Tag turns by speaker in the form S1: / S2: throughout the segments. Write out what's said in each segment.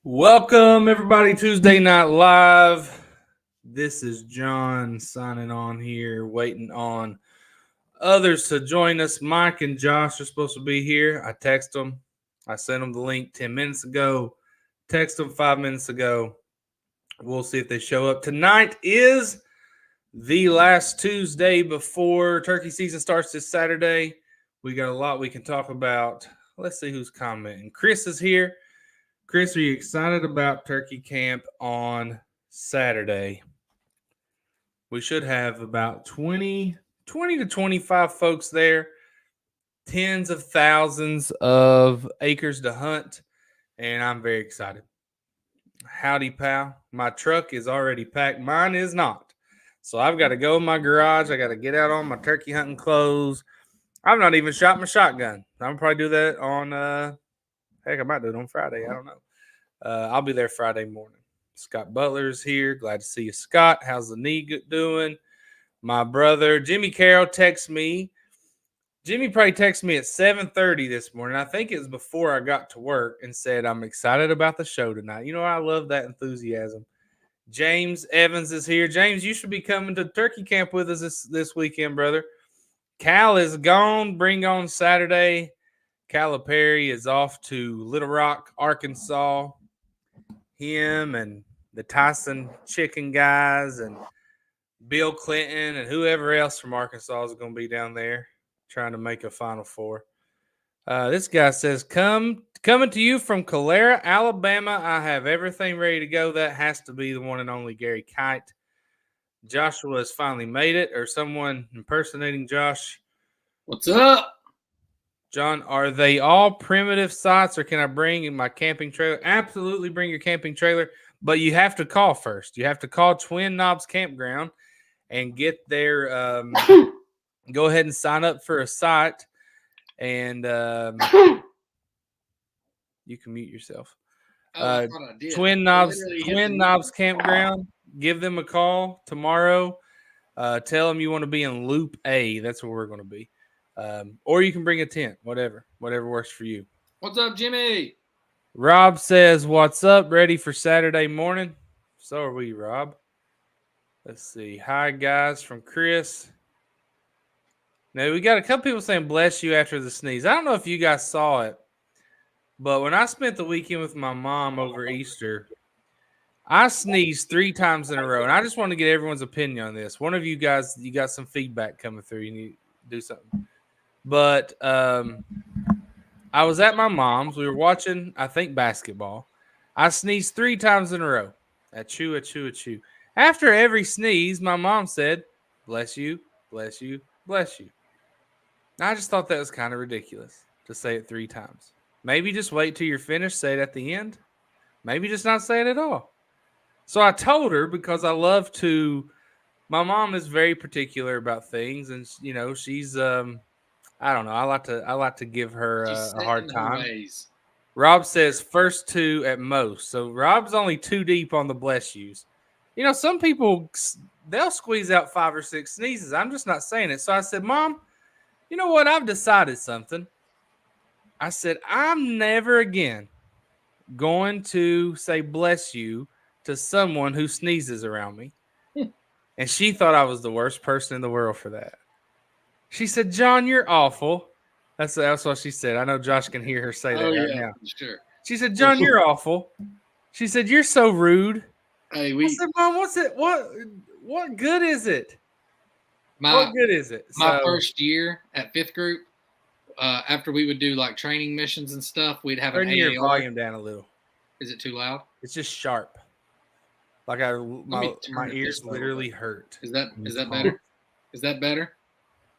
S1: Welcome, everybody, Tuesday Night Live. This is John signing on here, waiting on others to join us. Mike and Josh are supposed to be here. I text them. I sent them the link 10 minutes ago. Text them 5 minutes ago. We'll see if they show up. Tonight is the last Tuesday before turkey season starts this Saturday. We got a lot we can talk about. Let's see who's commenting. Chris is here. Chris, are you excited about turkey camp on Saturday? We should have about 20 to 25 folks there, tens of thousands of acres to hunt, and I'm very excited. Howdy, pal. My truck is already packed. Mine is not. So I've got to go in my garage. I got to get out on my turkey hunting clothes. I've not even shot my shotgun. I'll probably do that on, heck, I might do it on Friday. I don't know. I'll be there Friday morning. Scott Butler's here. Glad to see you, Scott. How's the knee doing? My brother Jimmy Carroll texts me. Jimmy probably texted me at 7:30 this morning. I think it was before I got to work and said, I'm excited about the show tonight. You know, I love that enthusiasm. James Evans is here. James, you should be coming to turkey camp with us this weekend, brother. Cal is gone. Bring on Saturday. Calipari is off to Little Rock, Arkansas. Him and the Tyson Chicken guys and Bill Clinton and whoever else from Arkansas is going to be down there trying to make a Final Four. This guy says, coming to you from Calera, Alabama. I have everything ready to go. That has to be the one and only Gary Kite. Joshua has finally made it, or someone impersonating Josh.
S2: What's up?
S1: John, are they all primitive sites, or can I bring my camping trailer? Absolutely bring your camping trailer, but you have to call first. You have to call Twin Knobs Campground and get their go ahead and sign up for a site, and you can mute yourself.
S2: I thought I did.
S1: Twin Knobs Campground. Give them a call tomorrow. Tell them you want to be in Loop A. That's where we're going to be. Or you can bring a tent, whatever works for you.
S2: What's up, Jimmy?
S1: Rob says, what's up? Ready for Saturday morning? So are we, Rob. Let's see. Hi, guys, from Chris. Now, we got a couple people saying bless you after the sneeze. I don't know if you guys saw it, but when I spent the weekend with my mom over Easter, I sneezed 3 times in a row, and I just want to get everyone's opinion on this. One of you guys, you got some feedback coming through. You need to do something. But I was at my mom's. We were watching, I think, basketball. I sneezed 3 times in a row. Achoo, achoo, achoo. After every sneeze, my mom said, bless you, bless you, bless you. I just thought that was kind of ridiculous to say it 3 times. Maybe just wait till you're finished, say it at the end. Maybe just not say it at all. So I told her, because I love to, my mom is very particular about things, and you know, she's I don't know. I like to give her a hard time. Rob says first 2 at most. So Rob's only 2 deep on the bless yous. You know, some people, they'll squeeze out 5 or 6 sneezes. I'm just not saying it. So I said, Mom, you know what? I've decided something. I said, I'm never again going to say bless you to someone who sneezes around me. And she thought I was the worst person in the world for that. She said, John, you're awful. That's what she said. I know Josh can hear her say that right now.
S2: Sure.
S1: She said, John, you're awful. She said, you're so rude.
S2: Hey,
S1: I said, Mom, what's it? What good is it? What good is it?
S2: My first year at 5th group, after we would do like training missions and stuff, we'd have
S1: turn
S2: an
S1: your
S2: AAR.
S1: volume down a little.
S2: Is it too loud?
S1: It's just sharp. Like my ears literally hurt.
S2: Is that better? Is that better?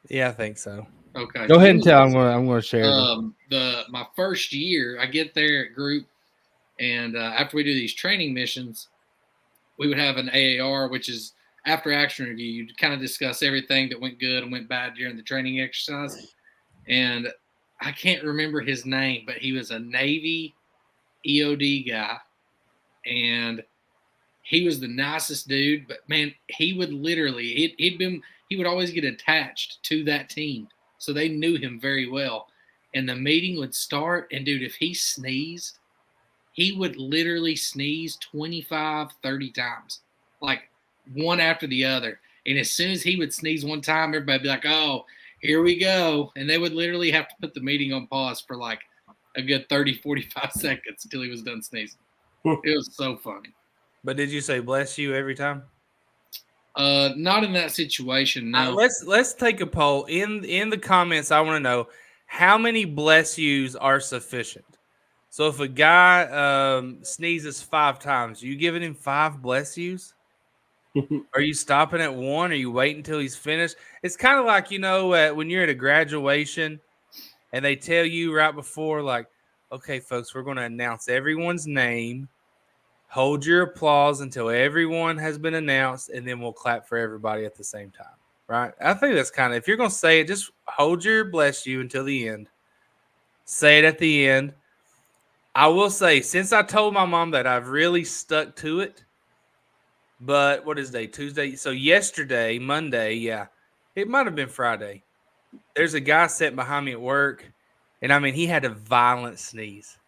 S1: Yeah, I think so.
S2: Okay.
S1: Go ahead and tell. I'm going to share
S2: my first year, I get there at group, and after we do these training missions, we would have an AAR, which is after action review. You'd kind of discuss everything that went good and went bad during the training exercise. And I can't remember his name, but he was a Navy EOD guy, and he was the nicest dude. But man, he would literally he would always get attached to that team, so they knew him very well. And the meeting would start, and dude, if he sneezed, he would literally sneeze 25, 30 times, like one after the other. And as soon as he would sneeze one time, everybody would be like, oh, here we go. And they would literally have to put the meeting on pause for like a good 30, 45 seconds until he was done sneezing. It was so funny.
S1: But did you say bless you every time?
S2: Not in that situation, no.
S1: Let's take a poll. In the comments, I want to know how many bless yous are sufficient. So if a guy sneezes 5 times, are you giving him 5 bless yous? Are you stopping at 1? Are you waiting until he's finished? It's kind of like, when you're at a graduation and they tell you right before, like, okay, folks, we're going to announce everyone's name. Hold your applause until everyone has been announced, and then we'll clap for everybody at the same time, right? I think that's kind of, if you're going to say it, just hold your bless you until the end. Say it at the end. I will say, since I told my mom that, I've really stuck to it. But what is day? Tuesday? So yesterday, Monday, yeah, it might have been Friday. There's a guy sitting behind me at work, and I mean, he had a violent sneeze.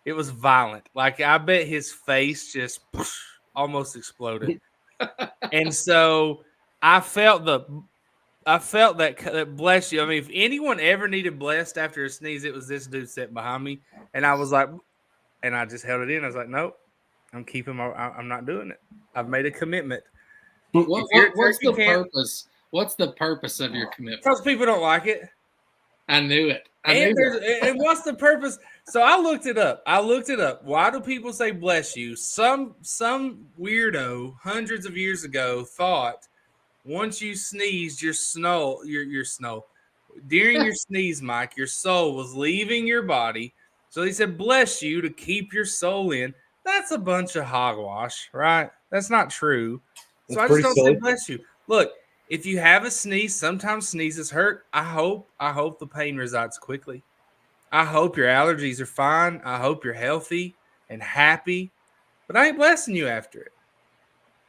S1: It was violent. Like, I bet his face just almost exploded. And so I felt that bless you. I mean, if anyone ever needed blessed after a sneeze, it was this dude sitting behind me. And I was like, and I just held it in. I was like, nope, I'm not doing it. I've made a commitment.
S2: What's the purpose? What's the purpose of your commitment?
S1: Because people don't like it.
S2: I knew it.
S1: And what's the purpose? So I looked it up. Why do people say bless you? Some weirdo hundreds of years ago thought once you sneezed, your during your sneeze, Mike, your soul was leaving your body. So he said bless you to keep your soul in. That's a bunch of hogwash, right? That's not true. So I just don't say bless you. Look, if you have a sneeze, sometimes sneezes hurt. I hope the pain resides quickly. I hope your allergies are fine. I hope you're healthy and happy. But I ain't blessing you after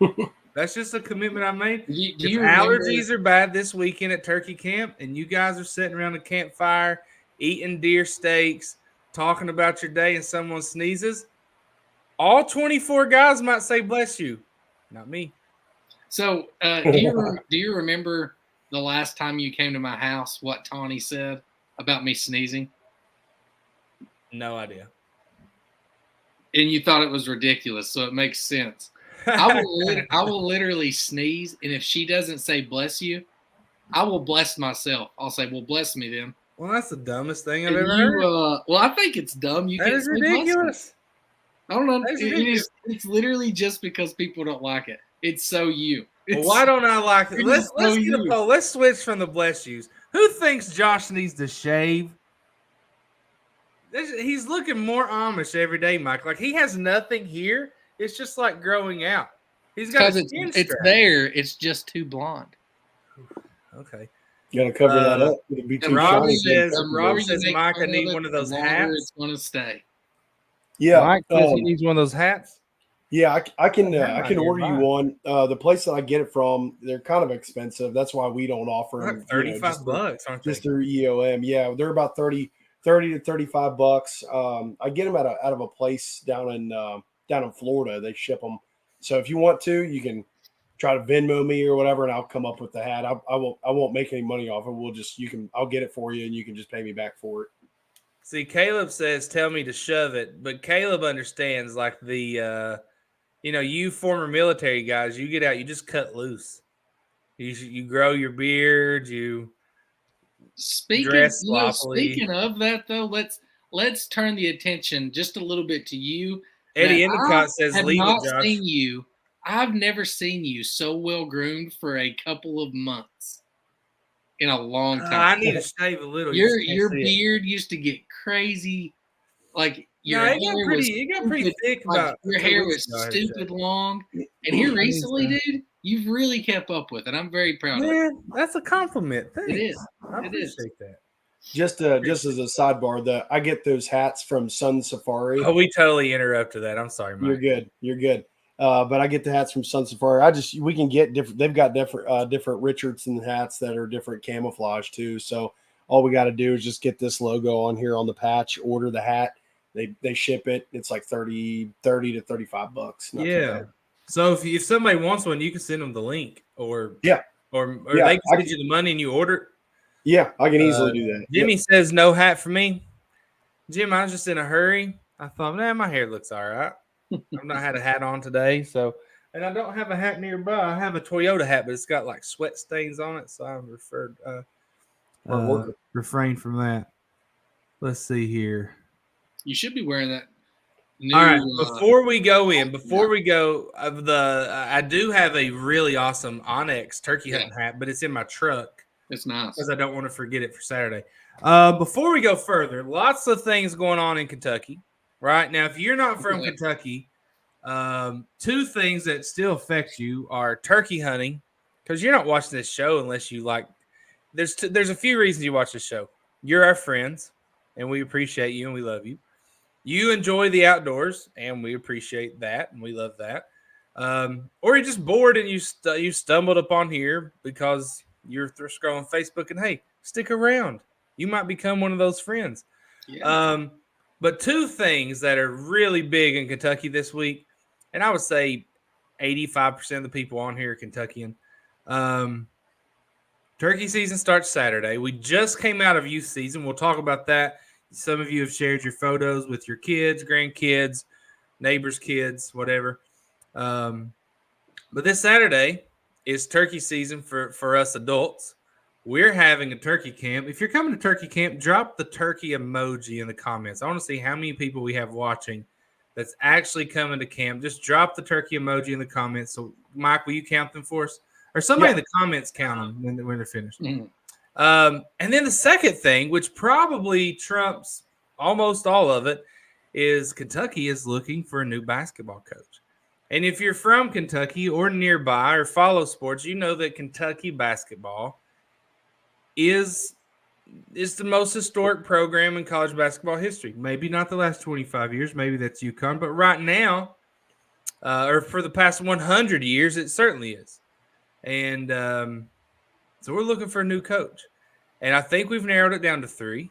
S1: it. That's just a commitment I made. If allergies are bad this weekend at turkey camp and you guys are sitting around a campfire eating deer steaks, talking about your day, and someone sneezes, all 24 guys might say bless you. Not me.
S2: So do you remember the last time you came to my house, what Tawny said about me sneezing?
S1: No idea.
S2: And you thought it was ridiculous, so it makes sense. I will literally sneeze, and if she doesn't say bless you, I will bless myself. I'll say, well, bless me then.
S1: Well, that's the dumbest thing I've ever heard.
S2: Well, I think it's dumb.
S1: That is ridiculous.
S2: I don't know. It's literally just because people don't like it. It's so you.
S1: Well, why don't I like it? Let's get a poll. Let's switch from the bless yous. Who thinks Josh needs to shave? He's looking more Amish every day, Mike. Like, he has nothing here. It's just like growing out. He's got
S2: it's there. It's just too blonde.
S1: Okay.
S3: You gotta cover that up. It'll be too
S1: Robbie says, Mike, I need one of those hats.
S2: It's going to stay.
S3: Yeah.
S1: Mike says he needs one of those hats.
S3: Yeah, I can order you one. The place that I get it from, they're kind of expensive. That's why we don't offer them.
S1: $35, aren't they?
S3: Just through EOM. Yeah, they're about 30 to $35. I get them out of a place down in Florida. They ship them. So if you want to, you can try to Venmo me or whatever, and I'll come up with the hat. I won't make any money off it. I'll get it for you, and you can just pay me back for it.
S1: See, Caleb says, tell me to shove it, but Caleb understands, like, the you former military guys, you get out, you just cut loose. You grow your beard, you dress sloppily.
S2: Speaking of that, though, let's turn the attention just a little bit to you.
S1: Eddie Endicott says, leave it, Josh.
S2: I've never seen you so well groomed for a couple of months in a long time.
S1: I need to shave a little.
S2: Your beard used to get crazy. Like,
S1: it got pretty thick.
S2: Your hair was stupid long. And here recently, dude, you've really kept up with it. I'm very proud of it.
S1: That's a compliment. Thanks.
S2: It is.
S1: I appreciate that.
S3: Just as a sidebar, I get those hats from Sun Safari.
S1: Oh, we totally interrupted that. I'm sorry, Mike.
S3: You're good. But I get the hats from Sun Safari. We can get different. They've got different Richardson hats that are different camouflage too. So all we got to do is just get this logo on here on the patch, order the hat, They ship it. It's like 30 to $35. Not too
S1: Yeah.
S3: bad.
S1: So if somebody wants one, you can send them the link, or
S3: Yeah.
S1: they can send you the money and you order it.
S3: Yeah, I can easily do that.
S1: Jimmy says no hat for me. Jim, I was just in a hurry. I thought, my hair looks all right. I've not had a hat on today, and I don't have a hat nearby. I have a Toyota hat, but it's got like sweat stains on it, so I refrain from that. Let's see here.
S2: You should be wearing that.
S1: All right. Before we go, I do have a really awesome Onyx turkey hunting hat, but it's in my truck.
S2: It's nice
S1: because I don't want to forget it for Saturday. Before we go further, lots of things going on in Kentucky right now. If you're not from Kentucky, two things that still affect you are turkey hunting, because you're not watching this show unless you like. There's a few reasons you watch this show. You're our friends, and we appreciate you and we love you. You enjoy the outdoors, and we appreciate that, and we love that. Or you're just bored and you stumbled upon here because you're scrolling Facebook, and hey, stick around. You might become one of those friends.
S2: Yeah.
S1: But two things that are really big in Kentucky this week, and I would say 85% of the people on here are Kentuckian. Turkey season starts Saturday. We just came out of youth season. We'll talk about that. Some of you have shared your photos with your kids, grandkids, neighbors' kids, whatever. But this Saturday is turkey season for us adults. We're having a turkey camp. If you're coming to turkey camp, drop the turkey emoji in the comments. I want to see how many people we have watching that's actually coming to camp. Just drop the turkey emoji in the comments. So, Mike, will you count them for us? Or somebody in the comments count them when they're finished.
S2: Mm-hmm.
S1: And then the second thing, which probably trumps almost all of it, is Kentucky is looking for a new basketball coach. And if you're from Kentucky or nearby or follow sports, you know that Kentucky basketball is the most historic program in college basketball history. Maybe not the last 25 years. Maybe that's UConn. But right now, or for the past 100 years, it certainly is. And so we're looking for a new coach. And I think we've narrowed it down to three.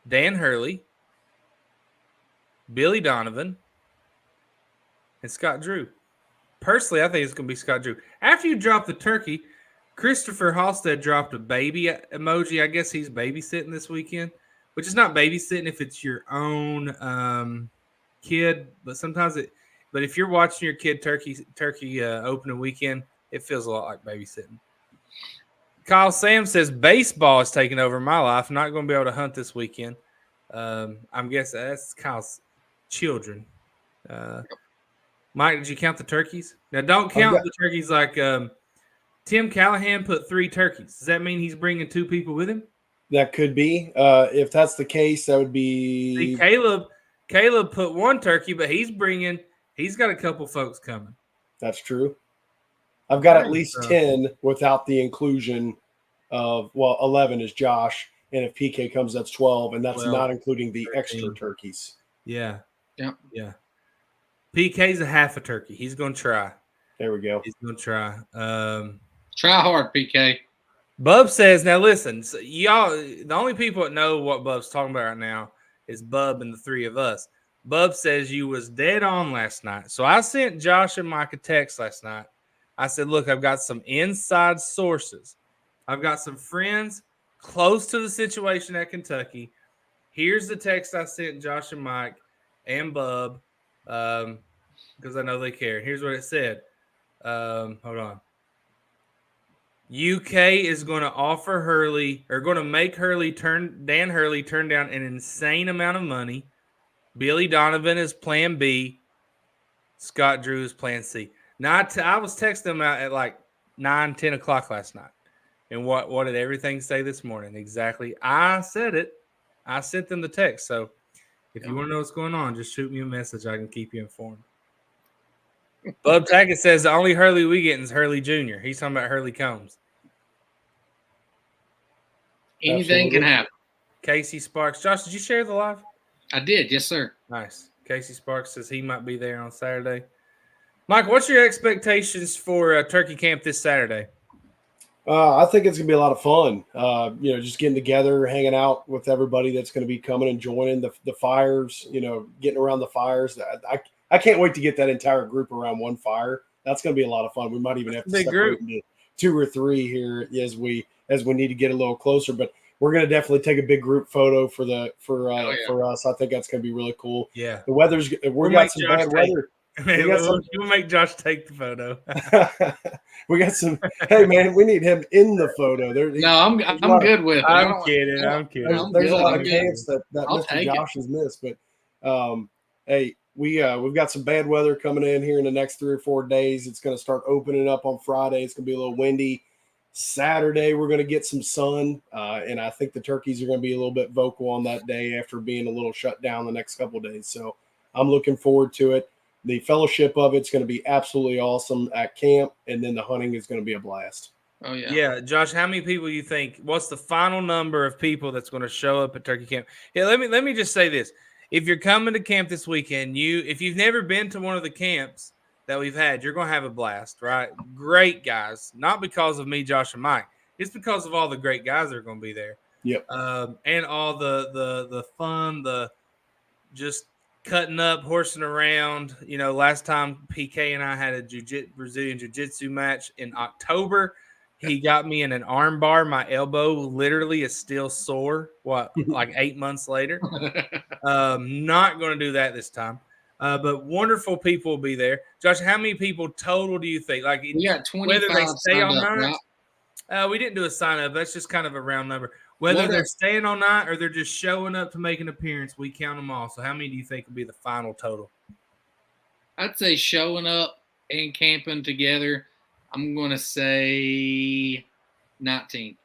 S1: Dan Hurley, Billy Donovan, and Scott Drew. Personally, I think it's going to be Scott Drew. After you drop the turkey, Christopher Halstead dropped a baby emoji. I guess he's babysitting this weekend, which is not babysitting if it's your own kid. But sometimes but if you're watching your kid turkey opening weekend, it feels a lot like babysitting. Kyle Sam says baseball is taking over my life. I'm not going to be able to hunt this weekend. I'm guessing that's Kyle's children. Mike, did you count the turkeys? Now, don't count the turkeys like Tim Callahan put 3 turkeys. Does that mean he's bringing 2 people with him?
S3: That could be. If that's the case, that would be.
S1: See, Caleb put 1 turkey, but he's got a couple folks coming.
S3: That's true. I've got at least 10 without the inclusion of, 11 is Josh. And if PK comes, that's 12. And that's not including the 13. Extra turkeys.
S1: Yeah. Yeah. PK's a half a turkey. He's going to try.
S3: There we go.
S1: He's going to try.
S2: Try hard, PK.
S1: Bub says, now listen, so y'all, the only people that know what Bub's talking about right now is Bub and the 3 of us. Bub says you was dead on last night. So I sent Josh and Mike a text last night. I said, look, I've got some inside sources. I've got some friends close to the situation at Kentucky. Here's the text I sent Josh and Mike and Bub because I know they care. Here's what it said. Hold on. UK is going to offer Hurley or going to make Dan Hurley turn down an insane amount of money. Billy Donovan is plan B. Scott Drew is plan C. Now, I was texting them out at like 9, 10 o'clock last night. And what did everything say this morning? Exactly. I said it. I sent them the text. So if you want to know what's going on, just shoot me a message. I can keep you informed. Bub Tackett says the only Hurley we get is Hurley Jr. He's talking about Hurley Combs.
S2: Anything can happen.
S1: Casey Sparks. Josh, did you share the live?
S2: I did. Yes, sir.
S1: Nice. Casey Sparks says he might be there on Saturday. Mike, what's your expectations for turkey camp this Saturday?
S3: I think it's gonna be a lot of fun. Just getting together, hanging out with everybody that's going to be coming and joining the fires. Getting around the fires. I can't wait to get that entire group around one fire. That's going to be a lot of fun. We might even have to separate into 2 or 3 here as we need to get a little closer. But we're going to definitely take a big group photo for us. I think that's going to be really cool.
S1: Yeah,
S3: the weather's we got some bad weather.
S1: We'll make Josh take the photo.
S3: We got some. Hey man, we need him in the photo.
S2: No, I'm good with it.
S1: I'm kidding.
S3: There's a lot of camps that Mr. Josh has missed, but hey, we've got some bad weather coming in here in the next 3 or 4 days. It's going to start opening up on Friday. It's going to be a little windy. Saturday we're going to get some sun, and I think the turkeys are going to be a little bit vocal on that day after being a little shut down the next couple of days. So I'm looking forward to it. The fellowship of it's going to be absolutely awesome at camp, and then the hunting is going to be a blast.
S2: Oh yeah,
S1: yeah. Josh, how many people you think? What's the final number of people that's going to show up at turkey camp? Yeah, let me just say this: if you're coming to camp this weekend, if you've never been to one of the camps that we've had, you're going to have a blast, right? Great guys, not because of me, Josh, and Mike. It's because of all the great guys that are going to be there.
S3: Yep.
S1: And all the fun, the just cutting up, horsing around. Last time PK and I had a Brazilian jiu-jitsu match in October. He got me in an arm bar. My elbow literally is still sore. Like 8 months later? Not going to do that this time. But wonderful people will be there. Josh, how many people total do you think? Like
S2: we got 25
S1: whether they stay all
S2: up,
S1: night? Right? We didn't do a sign up. That's just kind of a round number. Whether they're staying all night or they're just showing up to make an appearance, we count them all. So how many do you think will be the final total?
S2: I'd say showing up and camping together, I'm going to say 19.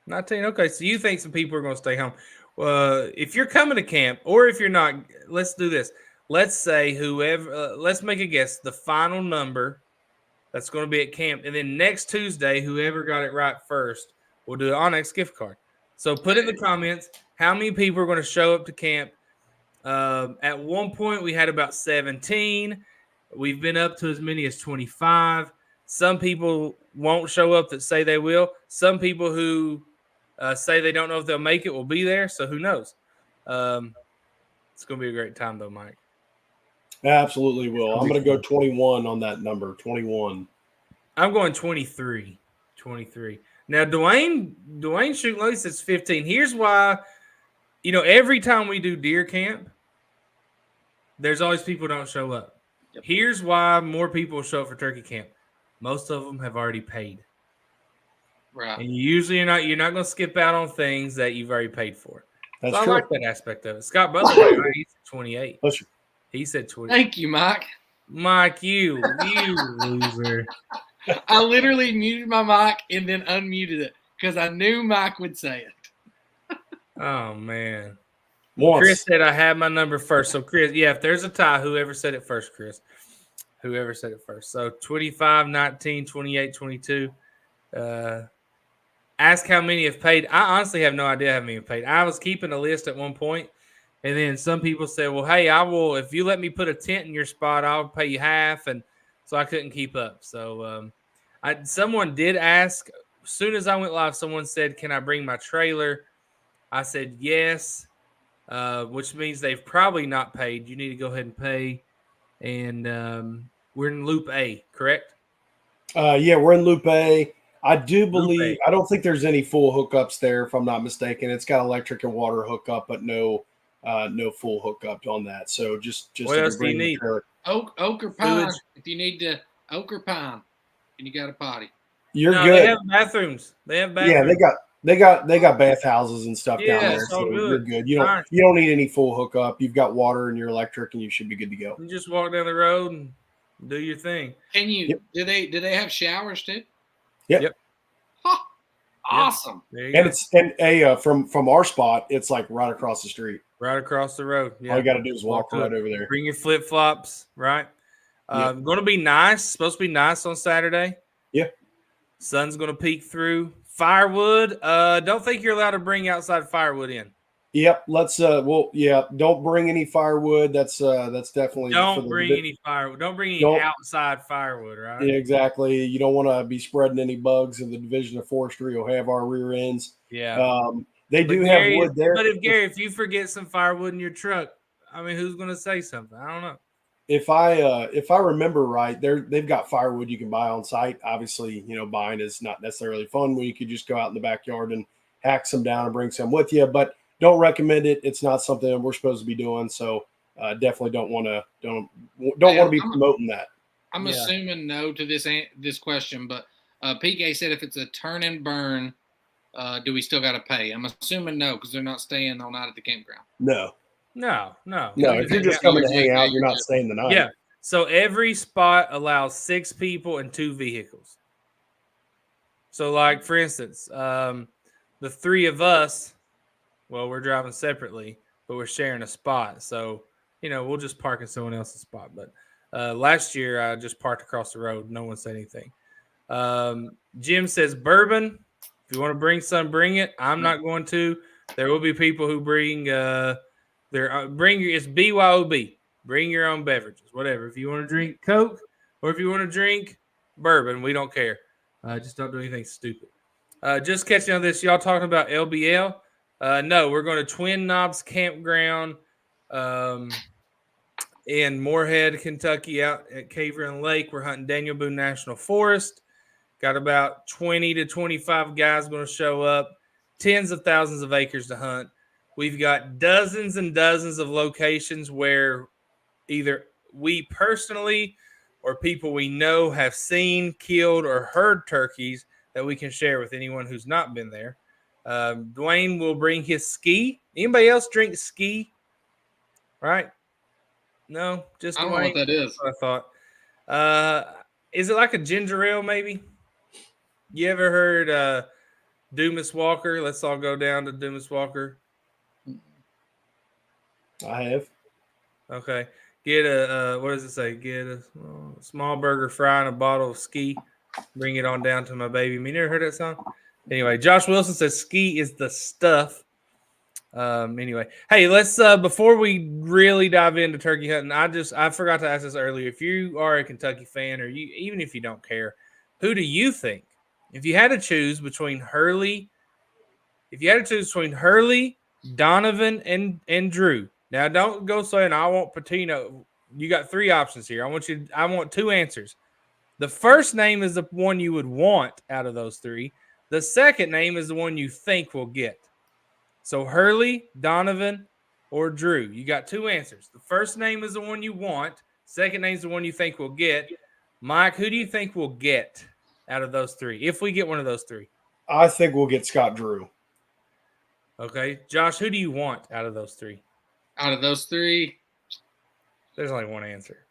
S1: 19. Okay, so you think some people are going to stay home. If you're coming to camp or if you're not, let's do this. Let's say whoever, let's make a guess, the final number that's going to be at camp. And then next Tuesday, whoever got it right first will do an Onyx gift card. So put in the comments how many people are going to show up to camp. At one point, we had about 17. We've been up to as many as 25. Some people won't show up that say they will. Some people who say they don't know if they'll make it will be there. So who knows? It's going to be a great time, though, Mike.
S3: Absolutely will. I'm going to go 21 on that number. 21.
S1: I'm going 23. 23. Now, Dwayne Shooting Low says 15. Here's why, every time we do deer camp, there's always people who don't show up. Yep. Here's why more people show up for turkey camp. Most of them have already paid.
S2: Right.
S1: And usually you're not going to skip out on things that you've already paid for.
S3: That's
S1: so
S3: true.
S1: I like that aspect of it. Scott Butler, he said 28. He said 20.
S2: Thank you, Mike.
S1: Mike, you loser.
S2: I literally muted my mic and then unmuted it because I knew Mike would say it.
S1: Oh, man.
S3: Once.
S1: Chris said I had my number first. So, Chris, if there's a tie, whoever said it first, Chris. Whoever said it first. So, 25, 19, 28, 22. Ask how many have paid. I honestly have no idea how many have paid. I was keeping a list at one point, and then some people said, well, hey, I will, if you let me put a tent in your spot, I'll pay you half. And so I couldn't keep up. So someone did ask. As soon as I went live, someone said, can I bring my trailer? I said yes, which means they've probably not paid. You need to go ahead and pay. And we're in Loop A, correct?
S3: Yeah, we're in Loop A. I do believe – I don't think there's any full hookups there, if I'm not mistaken. It's got electric and water hookup, but no full hookup on that. So just
S1: what else do you need?
S2: Oak or pine. If you need to oak or pine, and you got a potty.
S3: You're good.
S1: They have bathrooms. Yeah,
S3: they got bathhouses and stuff down there. So you're good. You don't need any full hookup. You've got water and your electric, and you should be good to go.
S1: You just walk down the road and do your thing.
S2: Can you? Yep. Do they have showers too?
S3: Yep.
S2: Huh. Awesome.
S3: From our spot, it's like right across the street.
S1: Right across the road. Yeah.
S3: All you got to do is walk right over there.
S1: Bring your flip-flops, right? Going to be nice. Supposed to be nice on Saturday.
S3: Yeah.
S1: Sun's going to peek through. Firewood. Don't think you're allowed to bring outside firewood in.
S3: Yep. Let's don't bring any firewood. That's definitely for
S1: Don't bring
S3: the
S1: any firewood. Don't bring any
S3: don't
S1: outside firewood, right?
S3: yeah, exactly. You don't want to be spreading any bugs, and the Division of Forestry will have our rear ends.
S1: Yeah.
S3: They
S1: But
S3: do have
S1: Gary,
S3: wood there.
S1: if you forget some firewood in your truck, I mean, who's going to say something? I don't know.
S3: If I remember right, they've got firewood you can buy on site. Obviously, buying is not necessarily fun when you could just go out in the backyard and hack some down and bring some with you. But don't recommend it. It's not something that we're supposed to be doing. So definitely don't want to be promoting that.
S2: I'm assuming no to this question, but PK said if it's a turn and burn, do we still got to pay? I'm assuming no because they're not staying all night at the campground.
S3: No. If you're just coming to hang out, you're not staying the night.
S1: Yeah. So every spot allows 6 people and 2 vehicles. So, like for instance, the 3 of us, well, we're driving separately, but we're sharing a spot. So, we'll just park in someone else's spot. But last year, I just parked across the road. No one said anything. Jim says bourbon. If you want to bring some, bring it. I'm not going to. There will be people who bring it's BYOB. Bring your own beverages, whatever. If you want to drink Coke or if you want to drink bourbon, we don't care. Just don't do anything stupid. Just catching on this, y'all talking about LBL? No, we're going to Twin Knobs Campground in Moorhead, Kentucky, out at Cave Run Lake. We're hunting Daniel Boone National Forest. Got about 20 to 25 guys going to show up. Tens of thousands of acres to hunt. We've got dozens and dozens of locations where either we personally or people we know have seen, killed, or heard turkeys that we can share with anyone who's not been there. Dwayne will bring his ski. Anybody else drink ski? Right? No, just Dwayne.
S2: I don't know what that is.
S1: That's what I thought. Is it like a ginger ale, maybe? You ever heard Dumas Walker? Let's all go down to Dumas Walker.
S3: I have.
S1: Okay. Get a, what does it say? Get a small burger fry and a bottle of ski. Bring it on down to my baby. You never heard that song? Anyway, Josh Wilson says ski is the stuff. Anyway, hey, let's before we really dive into turkey hunting, I forgot to ask this earlier. If you are a Kentucky fan, or even if you don't care, who do you think, if you had to choose between Hurley, Donovan, and Drew? Now, don't go saying I want Patino. You got 3 options here. I want 2 answers. The first name is the one you would want out of those 3. The second name is the one you think will get. So Hurley, Donovan, or Drew. You got 2 answers. The first name is the one you want. Second name is the one you think will get. Mike, who do you think will get out of those 3? If we get one of those 3.
S3: I think we'll get Scott Drew.
S1: Okay. Josh, who do you want out of those 3?
S2: Out of those 3,
S1: there's only one answer.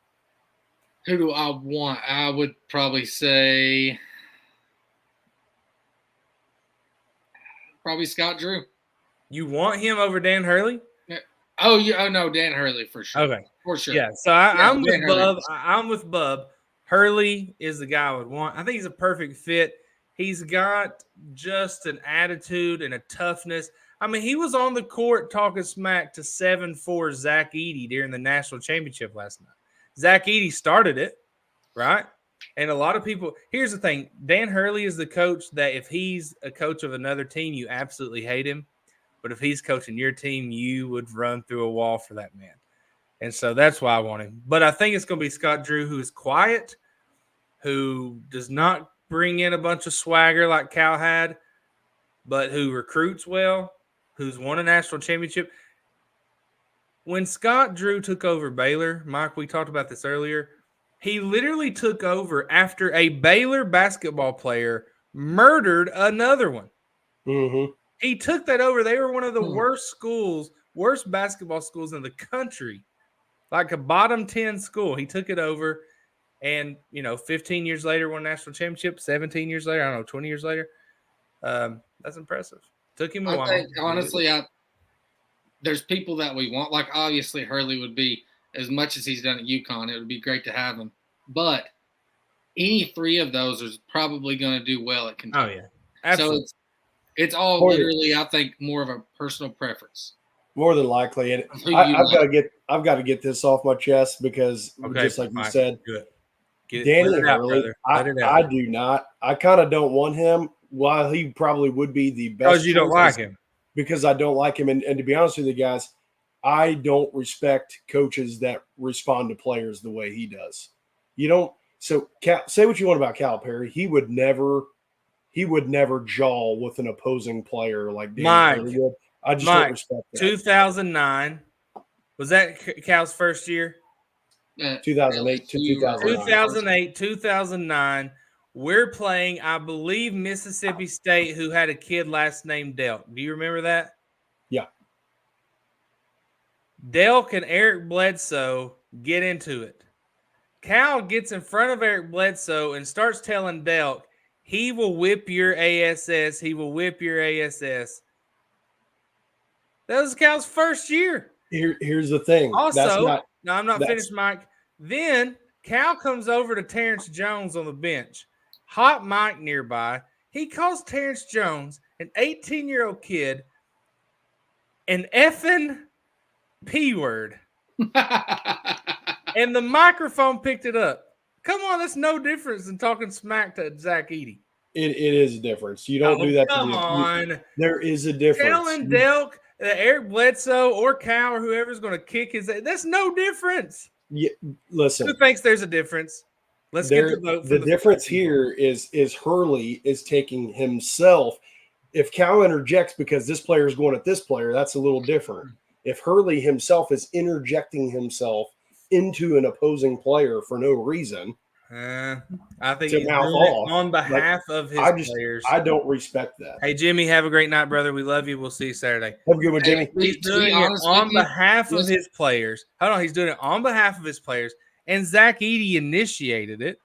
S2: Who do I want? I would probably say Scott Drew.
S1: You want him over Dan Hurley?
S2: Oh, yeah. Oh, no, Dan Hurley for sure.
S1: Okay.
S2: For sure.
S1: Yeah, so I'm with Bub. I'm with Bub. Hurley is the guy I would want. I think he's a perfect fit. He's got just an attitude and a toughness. I mean, he was on the court talking smack to 7-4 Zach Edey during the national championship last night. Zach Edey started it, right? And a lot of people – here's the thing. Dan Hurley is the coach that if he's a coach of another team, you absolutely hate him. But if he's coaching your team, you would run through a wall for that man. And so that's why I want him. But I think it's going to be Scott Drew, who is quiet, who does not bring in a bunch of swagger like Cal had, but who recruits well, who's won a national championship. When Scott Drew took over Baylor, Mike, we talked about this earlier, he literally took over after a Baylor basketball player murdered another one.
S3: Mm-hmm.
S1: He took that over. They were one of the worst basketball schools in the country, like a bottom 10 school. He took it over, and 15 years later, won a national championship. 17 years later, I don't know, 20 years later. That's impressive. Took him a while.
S2: I think, honestly, there's people that we want. Like, obviously, Hurley would be, as much as he's done at UConn, it would be great to have him. But any 3 of those is probably going to do well at Kentucky.
S1: Oh, yeah. Absolutely.
S2: So it's all literally, I think, more of a personal preference.
S3: More than likely, and
S2: Who you
S3: I've got to get this off my chest because just like you
S1: Mike,
S3: said,
S1: good. Let
S3: Danny
S1: it out,
S3: Hurley,
S1: brother. Let it
S3: I
S1: out.
S3: do not. I kind of don't want him. While he probably would be the best
S1: Because you don't like him.
S3: because I don't like him, and to be honest with you guys, I don't respect coaches that respond to players the way he does. You don't. So say what you want about Calipari, he would never jaw with an opposing player like Danny Hurley would. I just don't respect that.
S1: 2009 was that Cal's first year?
S3: 2008 to 2009.
S1: 2008, 2009. We're playing, I believe, Mississippi State, who had a kid last name Delk. Do you remember that?
S3: Yeah.
S1: Delk and Eric Bledsoe get into it. Cal gets in front of Eric Bledsoe and starts telling Delk, he will whip your ASS. He will whip your ASS. That was Cal's first year.
S3: Here's the thing.
S1: Also, I'm not finished, Mike. Then Cal comes over to Terrence Jones on the bench. Hot Mike nearby. He calls Terrence Jones, an 18-year-old kid, an effing P word. And the microphone picked it up. Come on, that's no difference than talking smack to Zach Edey.
S3: It is a difference. You don't do that.
S1: Come on.
S3: There is a difference.
S1: Telling Delk, Eric Bledsoe, or Cal or whoever's going to kick his – that's no difference.
S3: Yeah, listen.
S1: Who thinks there's a difference? Let's get the vote.
S3: The difference here is Hurley is taking himself. If Cal interjects because this player is going at this player, that's a little different. If Hurley himself is interjecting himself into an opposing player for no reason,
S1: I think he's doing it on behalf of his players.
S3: I don't respect that.
S1: Hey, Jimmy, have a great night, brother. We love you. We'll see you Saturday.
S3: Have a good one, Jimmy.
S1: He's doing it on behalf of his players. Hold on. He's doing it on behalf of his players. And Zach Edey initiated it.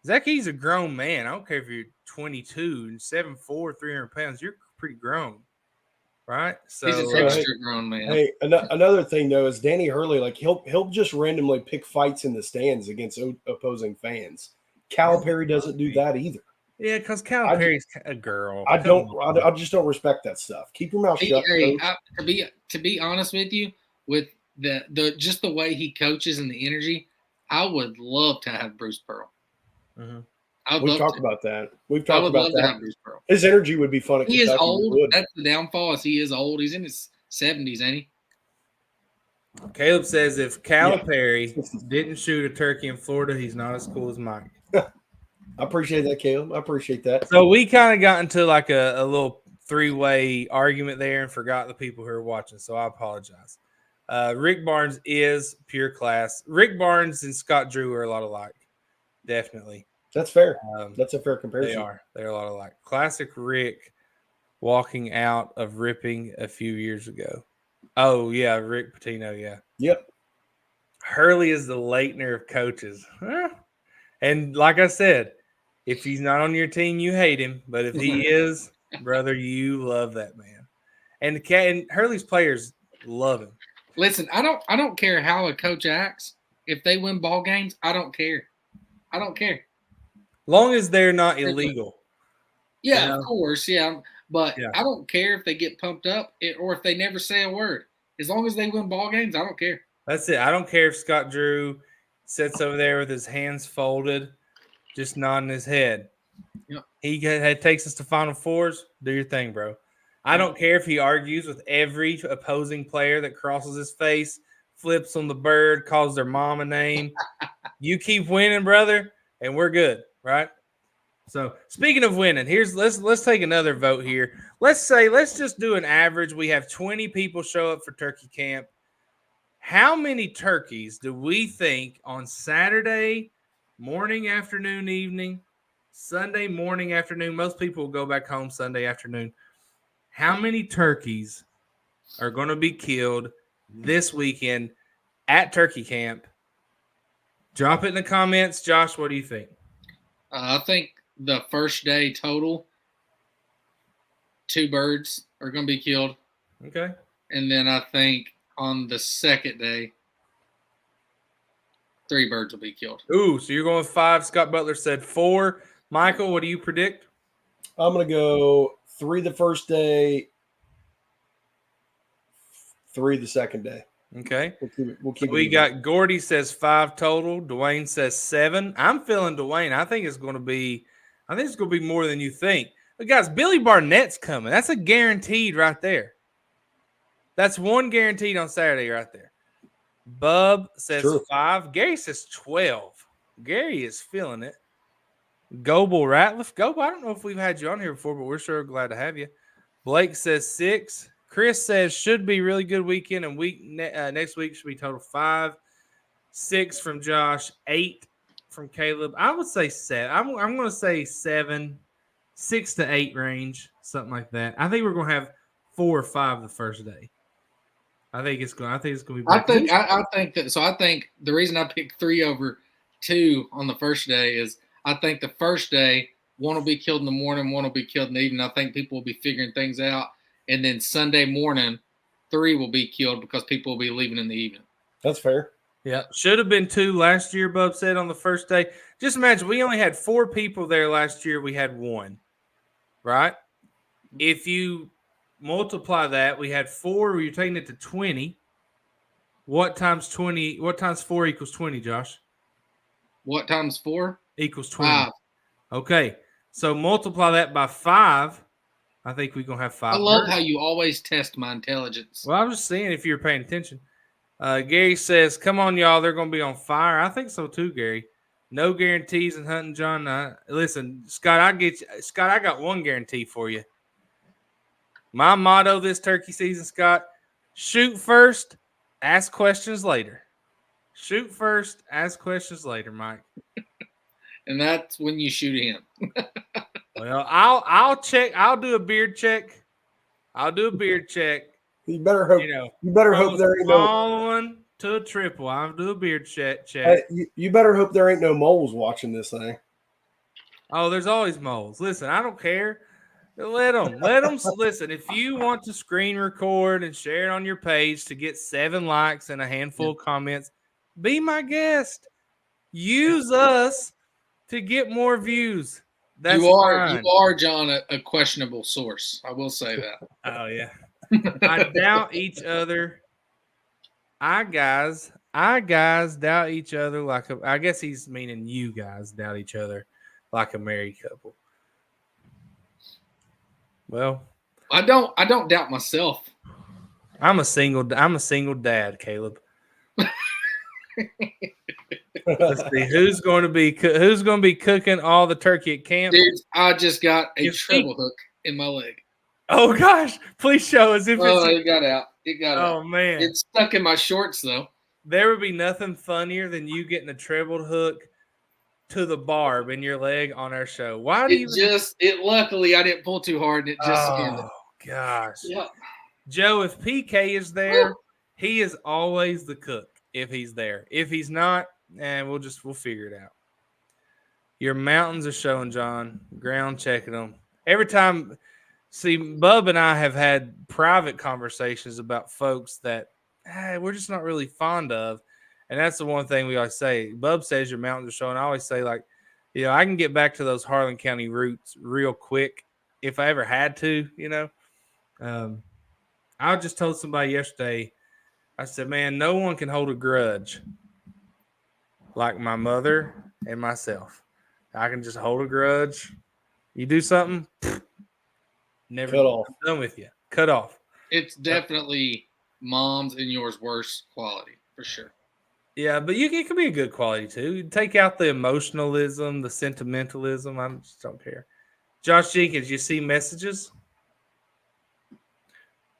S1: Zach Edey's a grown man. I don't care if you're 22 and 7'4", 300 pounds. You're pretty grown. Right? So
S2: he's an extra grown man.
S3: Hey, another thing though is Danny Hurley, like he'll just randomly pick fights in the stands against opposing fans. Calipari doesn't do that either.
S1: Yeah, because Calipari's a girl.
S3: I just don't respect that stuff. Keep your mouth shut.
S2: To be honest with you, with the just the way he coaches and the energy, I would love to have Bruce Pearl.
S1: Mm-hmm.
S3: We've talked about that. His energy would be fun.
S2: He is old. That's the downfall. Is he is old. He's in his 70s, ain't he?
S1: Caleb says if Calipari didn't shoot a turkey in Florida, he's not as cool as Mike.
S3: I appreciate that, Caleb. I appreciate that.
S1: So we kind of got into like a little three-way argument there and forgot the people who are watching. So I apologize. Rick Barnes is pure class. Rick Barnes and Scott Drew are a lot alike. Definitely.
S3: That's fair. That's a fair comparison.
S1: They are. They're a lot alike. Classic Rick walking out of ripping a few years ago. Oh, yeah. Rick Pitino, yeah.
S3: Yep.
S1: Hurley is the Leitner of coaches. Huh? And like I said, if he's not on your team, you hate him. But if he is, brother, you love that man. And Hurley's players love him.
S2: Listen, I don't care how a coach acts. If they win ball games, I don't care. I don't care.
S1: Long as they're not illegal.
S2: Yeah, you know? Of course, yeah. But I don't care if they get pumped up or if they never say a word. As long as they win ball games, I don't care.
S1: That's it. I don't care if Scott Drew sits over there with his hands folded, just nodding his head.
S2: Yep.
S1: He takes us to Final Fours. Do your thing, bro. I don't care if he argues with every opposing player that crosses his face, flips on the bird, calls their mom a name. You keep winning, brother, and we're good. Right. So speaking of winning, let's take another vote here. Let's just do an average. We have 20 people show up for turkey camp. How many turkeys do we think on Saturday morning, afternoon, evening, Sunday morning, afternoon? Most people will go back home Sunday afternoon. How many turkeys are going to be killed this weekend at turkey camp? Drop it in the comments. Josh, what do you think?
S2: I think the first day total, 2 birds are going to be killed.
S1: Okay.
S2: And then I think on the second day, 3 birds will be killed.
S1: Ooh, so you're going with 5. Scott Butler said 4. Michael, what do you predict?
S3: I'm going to go 3 the first day, 3 the second day.
S1: Okay.
S3: We'll keep
S1: We got Gordy says 5 total. Dwayne says 7. I'm feeling Dwayne. I think it's going to be more than you think. But guys, Billy Barnett's coming. That's a guaranteed right there. That's one guaranteed on Saturday right there. Bub says 5. Gary says 12. Gary is feeling it. Goble Ratliff. Goble, I don't know if we've had you on here before, but we're sure glad to have you. Blake says 6. Chris says should be really good weekend, and next week should be total 5. 6 from Josh. 8 from Caleb. I would say 7. I'm going to say 7, 6 to 8 range, something like that. I think we're going to have 4 or 5 the first day. I think it's going to be.
S2: I think that. So I think the reason I picked 3 over 2 on the first day is I think the first day one will be killed in the morning, one will be killed in the evening. I think people will be figuring things out, and then Sunday morning 3 will be killed because people will be leaving in the evening.
S3: That's fair.
S1: Yeah, should have been 2 last year. Bub said on the first day. Just imagine we only had 4 people there last year. We had 1, right? If you multiply that, we had 4. You're taking it to 20. What times 20? What times 4 equals 20, Josh?
S2: What times 4
S1: equals 20?
S2: 5.
S1: Okay, so multiply that by 5. I think we're gonna have 5.
S2: I love how you always test my intelligence.
S1: Well, I was just saying if you're paying attention. Gary says, "Come on, y'all! They're gonna be on fire." I think so too, Gary. No guarantees in hunting, John. Listen, Scott, I got one guarantee for you. My motto this turkey season, Scott: shoot first, ask questions later. Shoot first, ask questions later, Mike.
S2: And that's when you shoot him.
S1: Well, I'll check. I'll do a beard check.
S3: You better hope. You better hope there ain't
S1: no one to a triple. I'll do a beard check.
S3: Hey, you better hope there ain't no moles watching this thing.
S1: Oh, there's always moles. Listen, I don't care. Let them. Listen, if you want to screen record and share it on your page to get 7 likes and a handful of comments, be my guest. Use us to get more views. That's
S2: you are, John, a questionable source. I will say that.
S1: Oh yeah. I doubt each other. I guys doubt each other like I guess he's meaning you guys doubt each other like a married couple. Well,
S2: I don't doubt myself.
S1: I'm a single dad, Caleb. Let's see who's going to be cooking all the turkey at camp.
S2: Dude, I just got a treble hook in my leg.
S1: Oh gosh, please show us if
S2: it got out.
S1: Oh man,
S2: it's stuck in my shorts though.
S1: There would be nothing funnier than you getting a trebled hook to the barb in your leg on our show. Why do
S2: luckily I didn't pull too hard and it just skinned it.
S1: Gosh.
S2: Yep.
S1: Joe, if PK is there, he is always the cook if he's there. If he's not, we'll figure it out. Your mountains are showing, John. Ground checking them. Every time, see, Bub and I have had private conversations about folks that we're just not really fond of. And that's the one thing we always say. Bub says your mountains are showing. I always say, like, I can get back to those Harlan County roots real quick if I ever had to, I just told somebody yesterday, I said, man, no one can hold a grudge like my mother and myself. I can just hold a grudge. You do something, never
S3: cut off.
S1: I'm done with you. Cut off.
S2: It's definitely mom's and yours worse quality for sure.
S1: Yeah, but it can be a good quality too. You take out the emotionalism, the sentimentalism. I just don't care. Josh Jenkins, you see messages?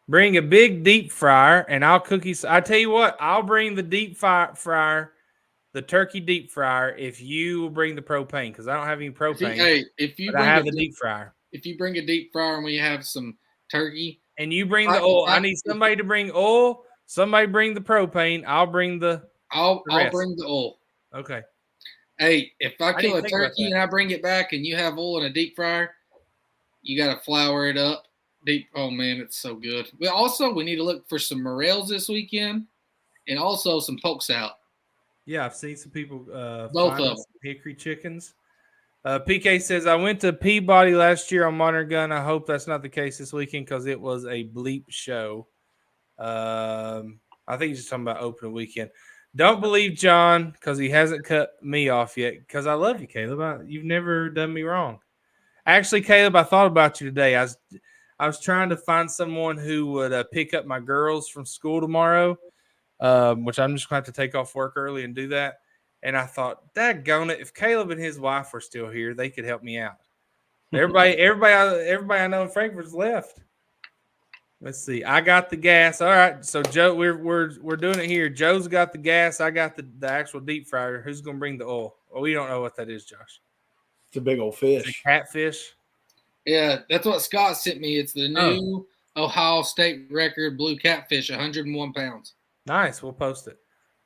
S1: Bring a big deep fryer and I'll cook you. I tell you what, I'll bring the deep fryer, the turkey deep fryer, if you will bring the propane, because I don't have any propane. I have the deep fryer.
S2: If you bring a deep fryer and we have some turkey.
S1: And you bring the oil. I need somebody to bring oil. Somebody bring the propane. I'll bring the
S2: I'll bring the oil.
S1: Okay.
S2: Hey, if I kill a turkey and I bring it back and you have oil in a deep fryer, you got to flour it up. Deep. Oh man, it's so good. We need to look for some morels this weekend, and also some poke salad.
S1: Yeah, I've seen some people.
S2: Both of them.
S1: Hickory chickens. PK says I went to Peabody last year on Modern Gun. I hope that's not the case this weekend because it was a bleep show. I think he's just talking about opening weekend. Don't believe John because he hasn't cut me off yet. Because I love you, Caleb. You've never done me wrong. Actually, Caleb, I thought about you today. I was trying to find someone who would pick up my girls from school tomorrow, which I'm just going to have to take off work early and do that. And I thought, daggone it, if Caleb and his wife were still here, they could help me out. Everybody I know in Frankfurt's left. Let's see. I got the gas. All right. So Joe, we're doing it here. Joe's got the gas. I got the actual deep fryer. Who's gonna bring the oil? Well, we don't know what that is, Josh.
S3: It's a big old fish.
S1: It's a catfish.
S2: Yeah, that's what Scott sent me. It's the new Ohio State record blue catfish, 101 pounds.
S1: Nice. We'll post it.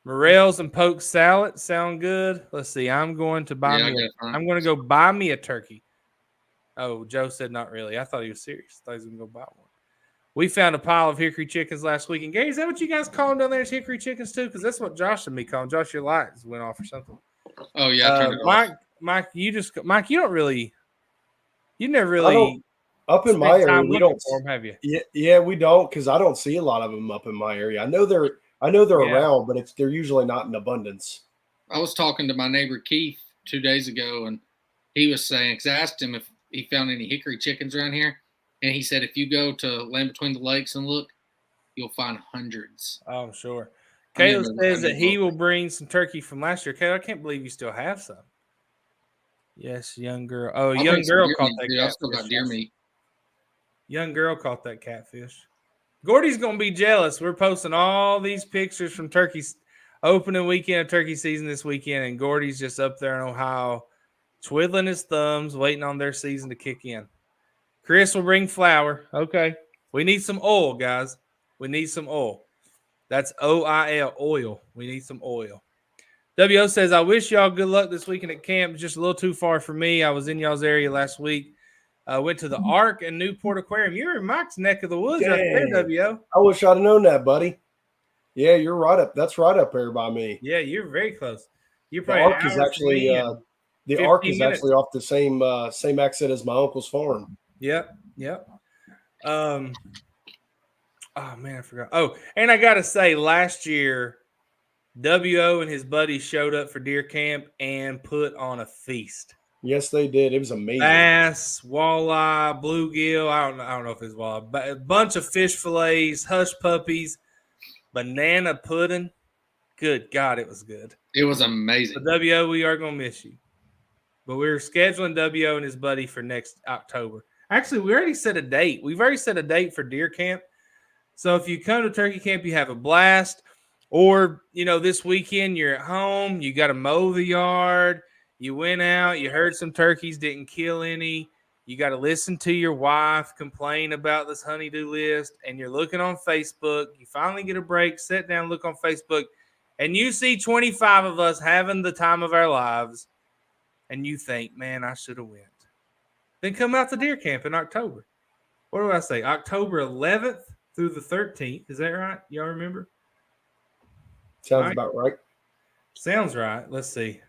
S1: Morels and poke salad sound good. Let's see. I'm going to I'm going to go buy me a turkey. Oh, Joe said not really. I thought he was serious. I thought he was going to go buy one. We found a pile of hickory chickens last week. And Gary, is that what you guys call them down there? Is hickory chickens too? Because that's what Josh and me call them. Josh, your lights went off or something.
S2: Oh yeah,
S1: Mike, you don't really. You never really
S3: up in my area. We don't
S1: for them, have you?
S3: Yeah, we don't because I don't see a lot of them up in my area. I know they're around, but they're usually not in abundance.
S2: I was talking to my neighbor Keith 2 days ago, and he was saying, because I asked him if he found any hickory chickens around here. And he said, if you go to Land Between the Lakes and look, you'll find hundreds.
S1: Oh, sure. Caleb says that he will bring some turkey from last year. Caleb, I can't believe you still have some. Yes, young girl. Oh, young girl caught that catfish.
S2: I still got deer meat.
S1: Young girl caught that catfish. Gordy's going to be jealous. We're posting all these pictures from turkey's opening weekend of turkey season this weekend, and Gordy's just up there in Ohio twiddling his thumbs, waiting on their season to kick in. Chris will bring flour. Okay. We need some oil, guys. We need some oil. That's OIL, oil. We need some oil. WO says, I wish y'all good luck this weekend at camp. It's just a little too far for me. I was in y'all's area last week. Went to the Ark and Newport Aquarium. You're in Mike's neck of the woods right there, WO.
S3: I wish I'd have known that, buddy. Yeah, you're right up. That's right up there by me.
S1: Yeah, you're very close. You're
S3: probably the Ark is actually actually off the same exit as my uncle's farm.
S1: Yep. Oh man, I forgot. Oh, and I gotta say, last year, WO and his buddies showed up for deer camp and put on a feast.
S3: Yes, they did. It was amazing.
S1: Bass, walleye, bluegill. I don't know if it's walleye, but a bunch of fish fillets, hush puppies, banana pudding. Good God, it was good.
S2: It was amazing.
S1: But WO, we are gonna miss you. But we're scheduling WO and his buddy for next October. Actually, we already set a date. We've already set a date for deer camp. So if you come to turkey camp, you have a blast. Or, this weekend you're at home, you got to mow the yard. You went out, you heard some turkeys, didn't kill any. You got to listen to your wife complain about this honeydew list. And you're looking on Facebook. You finally get a break, sit down, look on Facebook. And you see 25 of us having the time of our lives. And you think, man, I should have went. Then come out to deer camp in October. What do I say? October 11th through the 13th. Is that right? Y'all remember?
S3: Sounds about right.
S1: Sounds right. Let's see.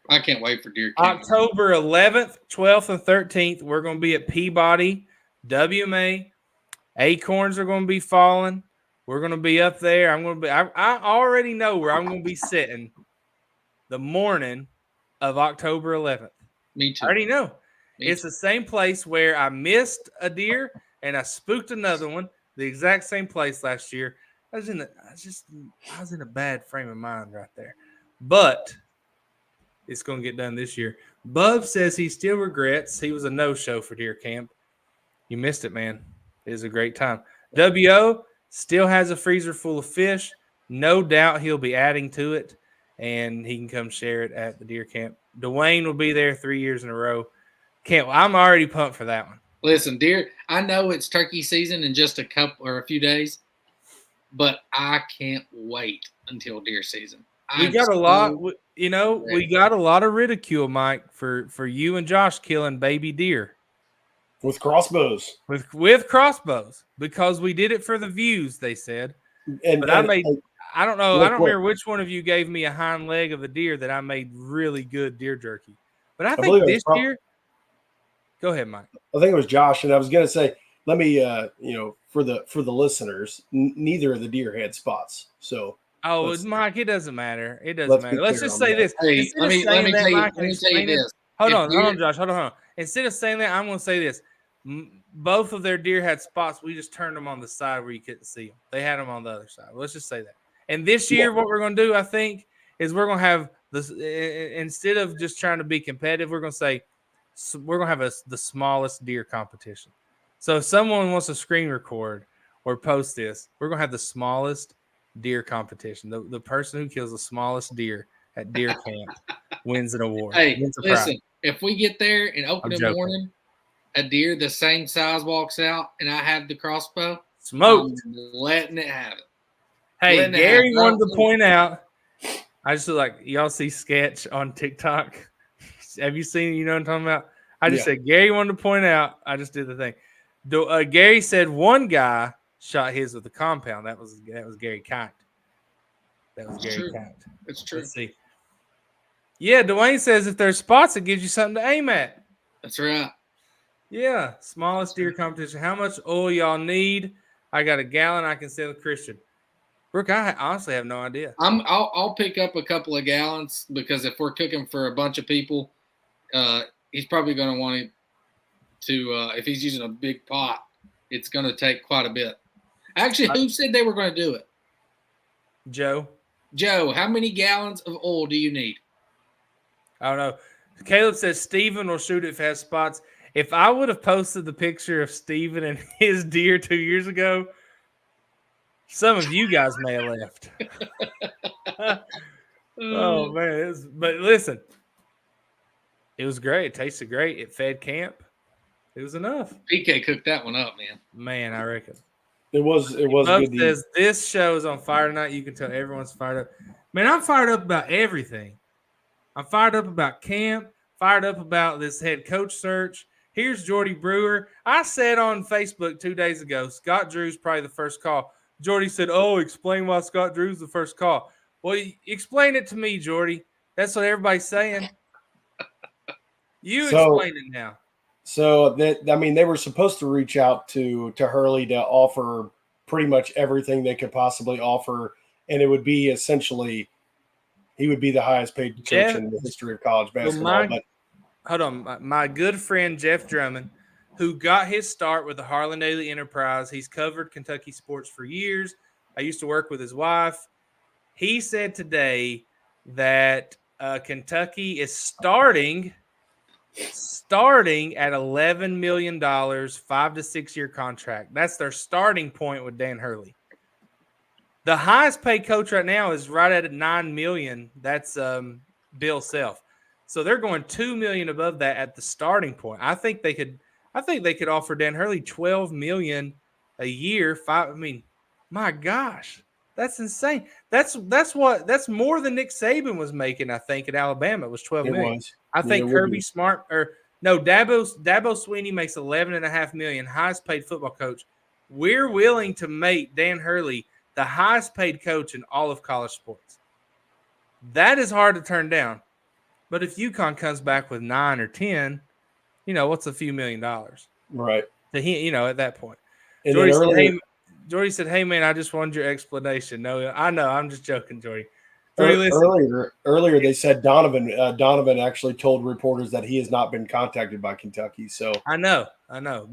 S2: I can't wait for deer camp.
S1: October 11th, 12th, and 13th, we're going to be at Peabody, WMA. Acorns are going to be falling. We're going to be up there. I already know where I'm going to be sitting the morning of October 11th.
S2: Me too.
S1: I already know. It's the same place where I missed a deer and I spooked another one. The exact same place last year. I was in a bad frame of mind right there. But it's going to get done this year. Bub says he still regrets he was a no-show for deer camp. You missed it, man. It was a great time. WO still has a freezer full of fish. No doubt he'll be adding to it, and he can come share it at the deer camp. Dwayne will be there 3 years in a row. I'm already pumped for that one.
S2: Listen, deer, I know it's turkey season in just a few days, but I can't wait until deer season.
S1: We got a lot of ridicule, Mike, for you and Josh killing baby deer
S3: with crossbows.
S1: With crossbows, because we did it for the views, they said. I don't know. I don't remember which one of you gave me a hind leg of a deer that I made really good deer jerky. But I think this year. Go ahead, Mike.
S3: I think it was Josh, and I was going to say let me for the listeners, neither of the deer had spots. So
S1: Oh, Mike, it doesn't matter. It doesn't
S3: let's be
S1: matter. Let's
S3: clear
S1: just
S3: on
S1: say
S3: that.
S1: this.
S2: Hey,
S1: Instead
S2: let
S1: of
S2: me
S1: saying that,
S2: tell you.
S1: Mike,
S2: Let
S1: and
S2: me tell you
S1: explaining.
S2: this.
S1: Hold
S2: If
S1: on, Josh. Hold on. Instead of saying that, I'm going to say this. Both of their deer had spots. We just turned them on the side where you couldn't see them. They had them on the other side. Let's just say that. And this year, what we're going to do, I think, is we're going to have this. Instead of just trying to be competitive, we're going to say we're going to have the smallest deer competition. So if someone wants to screen record or post this, we're going to have the smallest deer competition. The person who kills the smallest deer at deer camp wins an award.
S2: Hey,
S1: wins a
S2: listen,
S1: prize.
S2: if we get there and
S1: I'm
S2: open the
S1: joking.
S2: morning, a deer the same size walks out and I have the crossbow,
S1: Smoked.
S2: I'm letting it have it.
S1: Hey, Gary wanted to point out. I just like y'all see Sketch on TikTok. Have you seen? You know what I'm talking about? I just said Gary wanted to point out. I just did the thing. Gary said one guy shot his with a compound. That was Gary Kite. That was Gary Kite.
S2: It's true.
S1: Let's see. Yeah, Dwayne says if there's spots, it gives you something to aim at.
S2: That's right.
S1: Yeah, smallest deer competition. How much oil y'all need? I got a gallon. I can sell Christian. Brooke, I honestly have no idea.
S2: I'll pick up a couple of gallons because if we're cooking for a bunch of people, he's probably going to want to. If he's using a big pot, it's going to take quite a bit. Actually, who said they were going to do it?
S1: Joe.
S2: Joe, how many gallons of oil do you need?
S1: I don't know. Caleb says Steven will shoot if it has spots. If I would have posted the picture of Steven and his deer 2 years ago, some of you guys may have left. Oh, man. But listen, it was great. It tasted great. It fed camp. It was enough.
S2: PK cooked that one up, man.
S1: Man, I reckon.
S3: It was
S1: Buck
S3: good.
S1: Says this show is on fire tonight. You can tell everyone's fired up. Man, I'm fired up about everything. I'm fired up about camp, fired up about this head coach search. Here's Jordy Brewer. I said on Facebook 2 days ago, Scott Drew's probably the first call. Jordy said, "Oh, explain why Scott Drew's the first call." Well, explain it to me, Jordy. That's what everybody's saying. You explain it now.
S3: So they were supposed to reach out to Hurley to offer pretty much everything they could possibly offer, and it would be essentially he would be the highest paid coach in the history of college basketball.
S1: Hold on, my good friend Jeff Drummond, who got his start with the Harlan Daily Enterprise. He's covered Kentucky sports for years. I used to work with his wife. He said today that Kentucky is starting at $11 million, 5 to 6 year contract. That's their starting point with Dan Hurley. The highest paid coach right now is right at $9 million. That's Bill Self. So they're going $2 million above that at the starting point. I think they could offer Dan Hurley $12 million a year. My gosh, that's insane. That's more than Nick Saban was making. I think at Alabama it was $12 million. I think Kirby Smart Dabo Sweeney makes $11.5 million. Highest paid football coach. We're willing to make Dan Hurley the highest paid coach in all of college sports. That is hard to turn down. But if UConn comes back with 9 or 10, what's a few $1 million?
S3: Right.
S1: At that point.
S3: And
S1: Jordy said, "Hey, man, I just wanted your explanation." No, I know. I'm just joking, Jordy.
S3: Earlier they said Donovan actually told reporters that he has not been contacted by Kentucky. So
S1: I know.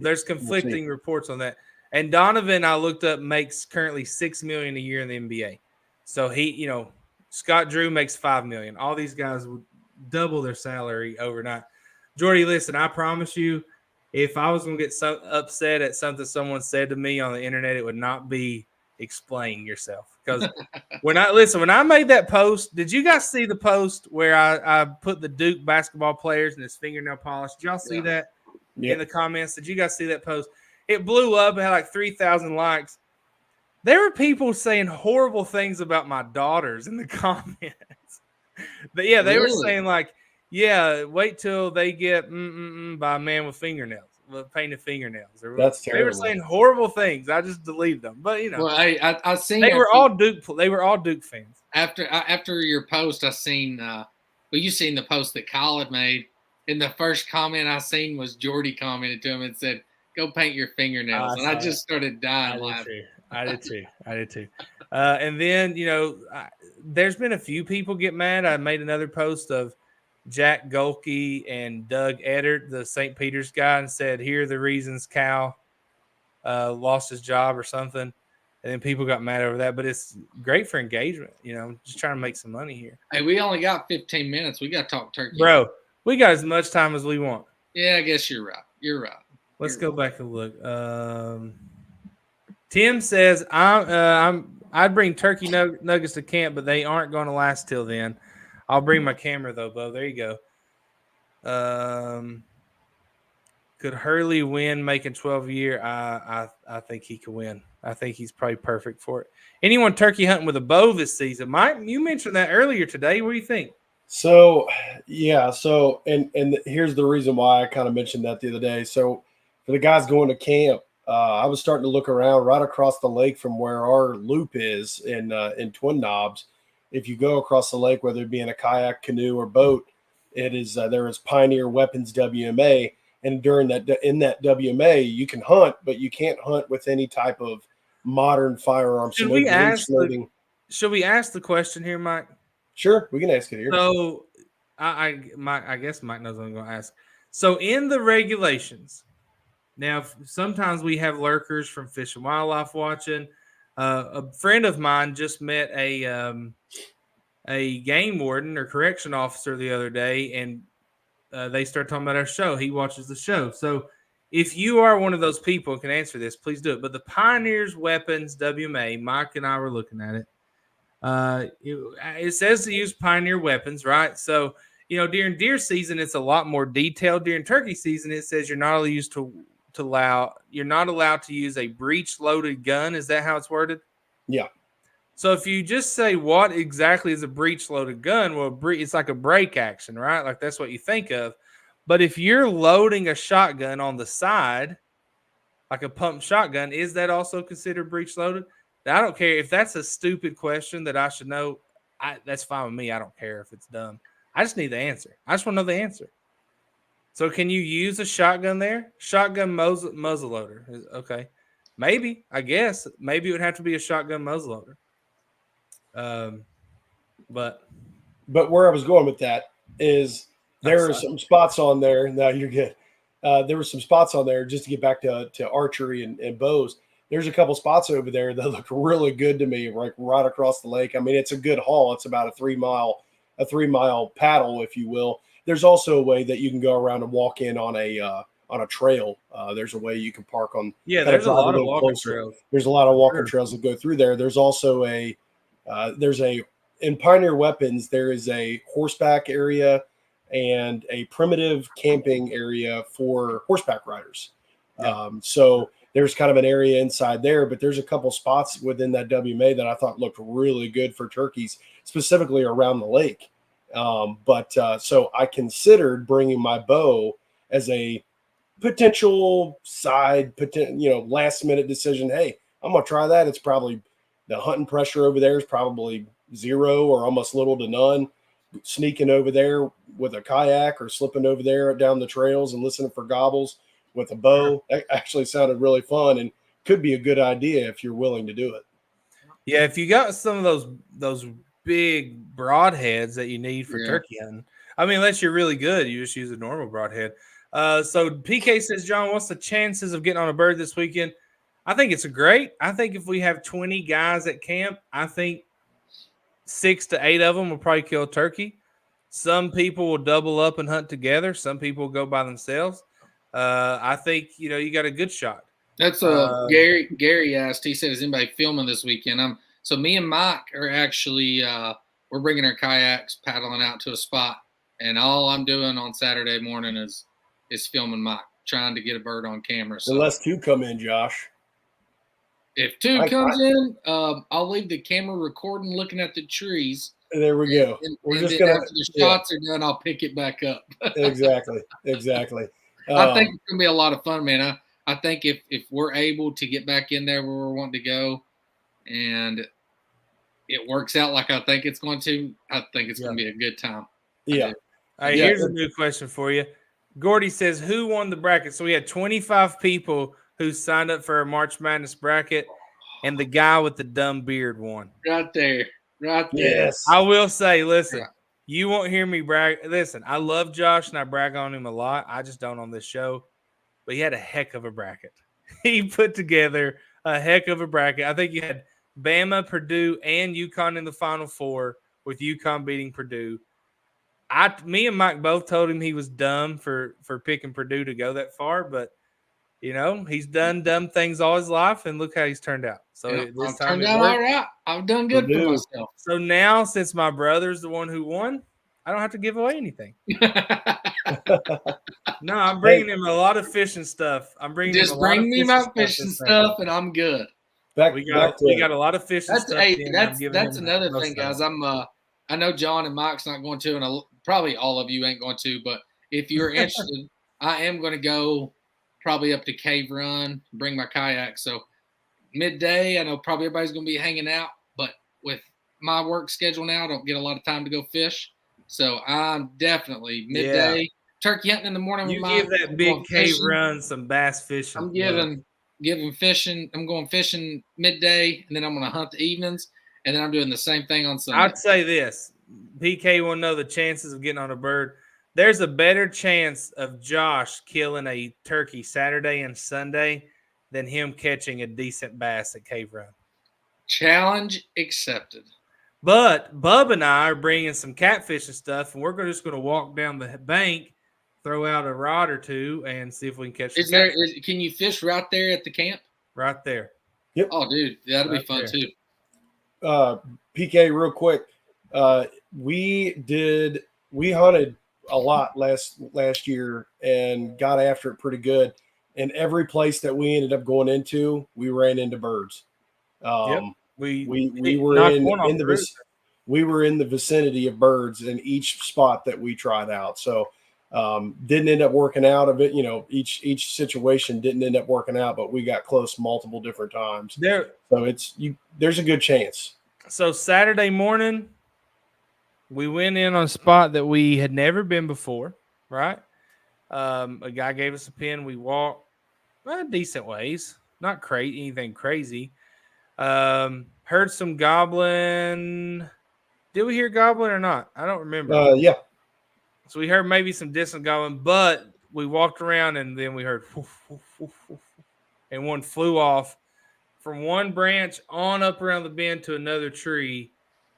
S1: There's conflicting reports on that. And Donovan, I looked up, makes currently $6 million a year in the NBA. So he, Scott Drew makes $5 million. All these guys would double their salary overnight. Jordy, listen, I promise you, if I was going to get so upset at something someone said to me on the internet, it would not be explain yourself. Because when I made that post, did you guys see the post where I put the Duke basketball players and his fingernail polish? Did y'all see that in the comments? Did you guys see that post? It blew up. It had like 3,000 likes. There were people saying horrible things about my daughters in the comments. They were saying like, wait till they get by a man with fingernails, with painted fingernails.
S3: That's terrible.
S1: They were saying horrible things. I just deleted them. But
S2: well, I seen
S1: they were all Duke. They were all Duke fans.
S2: After your post, I seen. You seen the post that Kyle had made, and the first comment I seen was Jordy commented to him and said, go paint your fingernails. And I just started dying laughing.
S1: I did too. And then, there's been a few people get mad. I made another post of Jack Golke and Doug Eddard, the St. Peter's guy, and said, here are the reasons Cal lost his job or something. And then people got mad over that. But it's great for engagement, just trying to make some money here.
S2: Hey, we only got 15 minutes. We got to talk turkey.
S1: Bro, we got as much time as we want.
S2: Yeah, I guess you're right.
S1: Let's go back and look. Tim says, I'd bring turkey nuggets to camp, but they aren't going to last till then. I'll bring my camera, though, Bo. There you go. Could Hurley win making 12 a year? I think he could win. I think he's probably perfect for it. Anyone turkey hunting with a bow this season? Mike, you mentioned that earlier today. What do you think?
S3: So, yeah. So, and here's the reason why I kind of mentioned that the other day. So, for the guys going to camp, I was starting to look around right across the lake from where our loop is in Twin Knobs. If you go across the lake, whether it be in a kayak, canoe, or boat, it is there is Pioneer Weapons WMA, and during that WMA you can hunt, but you can't hunt with any type of modern firearms.
S1: Should we ask the question here, Mike?
S3: Sure, we can ask it here.
S1: So, I guess Mike knows what I'm going to ask. So, in the regulations, now sometimes we have lurkers from Fish and Wildlife watching. A friend of mine just met a game warden or correction officer the other day, and they started talking about our show. He watches the show. So if you are one of those people and can answer this, please do it. But the Pioneers Weapons WMA, Mike and I were looking at it. It says to use Pioneer weapons, right? So, during deer season, it's a lot more detailed. During turkey season, it says you're not allowed to use a breech-loaded gun. Is that how it's worded?
S3: Yeah.
S1: So if you just say what exactly is a breech-loaded gun, well, it's like a break action, right? Like that's what you think of. But if you're loading a shotgun on the side, like a pump shotgun, is that also considered breech-loaded? I don't care if that's a stupid question that I should know. That's fine with me. I don't care if it's dumb. I just need the answer. I just want to know the answer. So can you use a shotgun there? Shotgun muzzle loader. Okay. Maybe, I guess. Maybe it would have to be a shotgun muzzle loader. But
S3: where I was going with that is there are some spots on there. No, you're good. There were some spots on there just to get back to archery and bows. There's a couple spots over there that look really good to me, like right across the lake. I mean, it's a good haul. It's about a 3 mile paddle, if you will. There's also a way that you can go around and walk in on a trail. There's a way you can park on.
S1: Yeah, there's a lot of walking trails.
S3: There's a lot of walking trails that go through there. There's also in Pioneer Weapons, there is a horseback area and a primitive camping area for horseback riders. Yeah. So there's kind of an area inside there, but there's a couple spots within that WMA that I thought looked really good for turkeys, specifically around the lake. So I considered bringing my bow as a potential last minute decision. Hey, I'm going to try that. It's probably the hunting pressure over there is probably zero or almost little to none. Sneaking over there with a kayak or slipping over there down the trails and listening for gobbles with a bow. That actually sounded really fun and could be a good idea if you're willing to do it.
S1: Yeah, if you got some of those big broadheads that you need for turkey hunting. I mean, unless you're really good, you just use a normal broadhead. So PK says, John, what's the chances of getting on a bird this weekend? I think it's great. I think if we have 20 guys at camp, I think 6 to 8 of them will probably kill turkey. Some people will double up and hunt together. Some people will go by themselves. I think, you got a good shot.
S2: That's Gary asked. He said, is anybody filming this weekend? So me and Mike are actually we're bringing our kayaks, paddling out to a spot, and all I'm doing on Saturday morning is filming Mike, trying to get a bird on camera. So
S3: unless 2 come in, Josh.
S2: If 2 comes in, I'll leave the camera recording, looking at the trees.
S3: There we go.
S2: We're just gonna, after the shots are done, I'll pick it back up.
S3: Exactly.
S2: I think it's gonna be a lot of fun, man. I think if we're able to get back in there where we're wanting to go, and it works out like I think it's going to, I think it's going to be a good time.
S3: Yeah.
S1: All right, here's a new question for you. Gordy says, who won the bracket? So we had 25 people who signed up for a March Madness bracket, and the guy with the dumb beard won.
S2: Right there.
S3: Yes.
S1: I will say, listen,
S2: Yeah.
S1: you won't hear me brag. Listen, I love Josh, and I brag on him a lot. I just don't on this show. But he had a heck of a bracket. He put together a heck of a bracket. I think you had Bama, Purdue, and UConn in the Final Four, with UConn beating Purdue. Me and Mike both told him he was dumb for picking Purdue to go that far, but he's done dumb things all his life, and look how he's turned out. So this
S2: I've
S1: time
S2: turned
S1: it
S2: out
S1: worked.
S2: all right. I've done good for myself.
S1: So now, since my brother's the one who won, I don't have to give away anything. No, I'm bringing him a lot of fishing stuff.
S2: Just bring me my fishing stuff, and I'm good.
S1: We got a lot of fishing stuff.
S2: That's another thing, guys. I know John and Mike's not going to, and probably all of you ain't going to. But if you're interested, I am going to go probably up to Cave Run, bring my kayak. So midday, I know probably everybody's going to be hanging out, but with my work schedule now, I don't get a lot of time to go fish. So I'm definitely midday turkey hunting in the morning.
S1: You give that big Cave Run some bass fishing.
S2: I'm giving fishing. I'm going fishing midday, and then I'm going to hunt the evenings, and then I'm doing the same thing on Sunday.
S1: I'd say this. PK will know the chances of getting on a bird. There's a better chance of Josh killing a turkey Saturday and Sunday than him catching a decent bass at Cave Run.
S2: Challenge accepted.
S1: But Bub and I are bringing some catfish and stuff, and we're just going to walk down the bank, throw out a rod or two, and see if we can catch.
S2: Can you fish right there at the camp?
S1: Right there.
S3: Yep.
S2: Oh, dude, that'll be fun too.
S3: PK, real quick. We hunted a lot last year and got after it pretty good. And every place that we ended up going into, we ran into birds. We were in the vicinity of birds in each spot that we tried out. So didn't end up working out of it. Each situation didn't end up working out, but we got close multiple different times. So there's a good chance.
S1: So Saturday morning, we went in on a spot that we had never been before, right? A guy gave us a pin. We walked decent ways, not anything crazy. Heard some gobbling. Did we hear gobbling or not? I don't remember.
S3: Yeah.
S1: So we heard maybe some distant gobbling, but we walked around and then we heard woof, woof, woof, woof, and one flew off from one branch on up around the bend to another tree,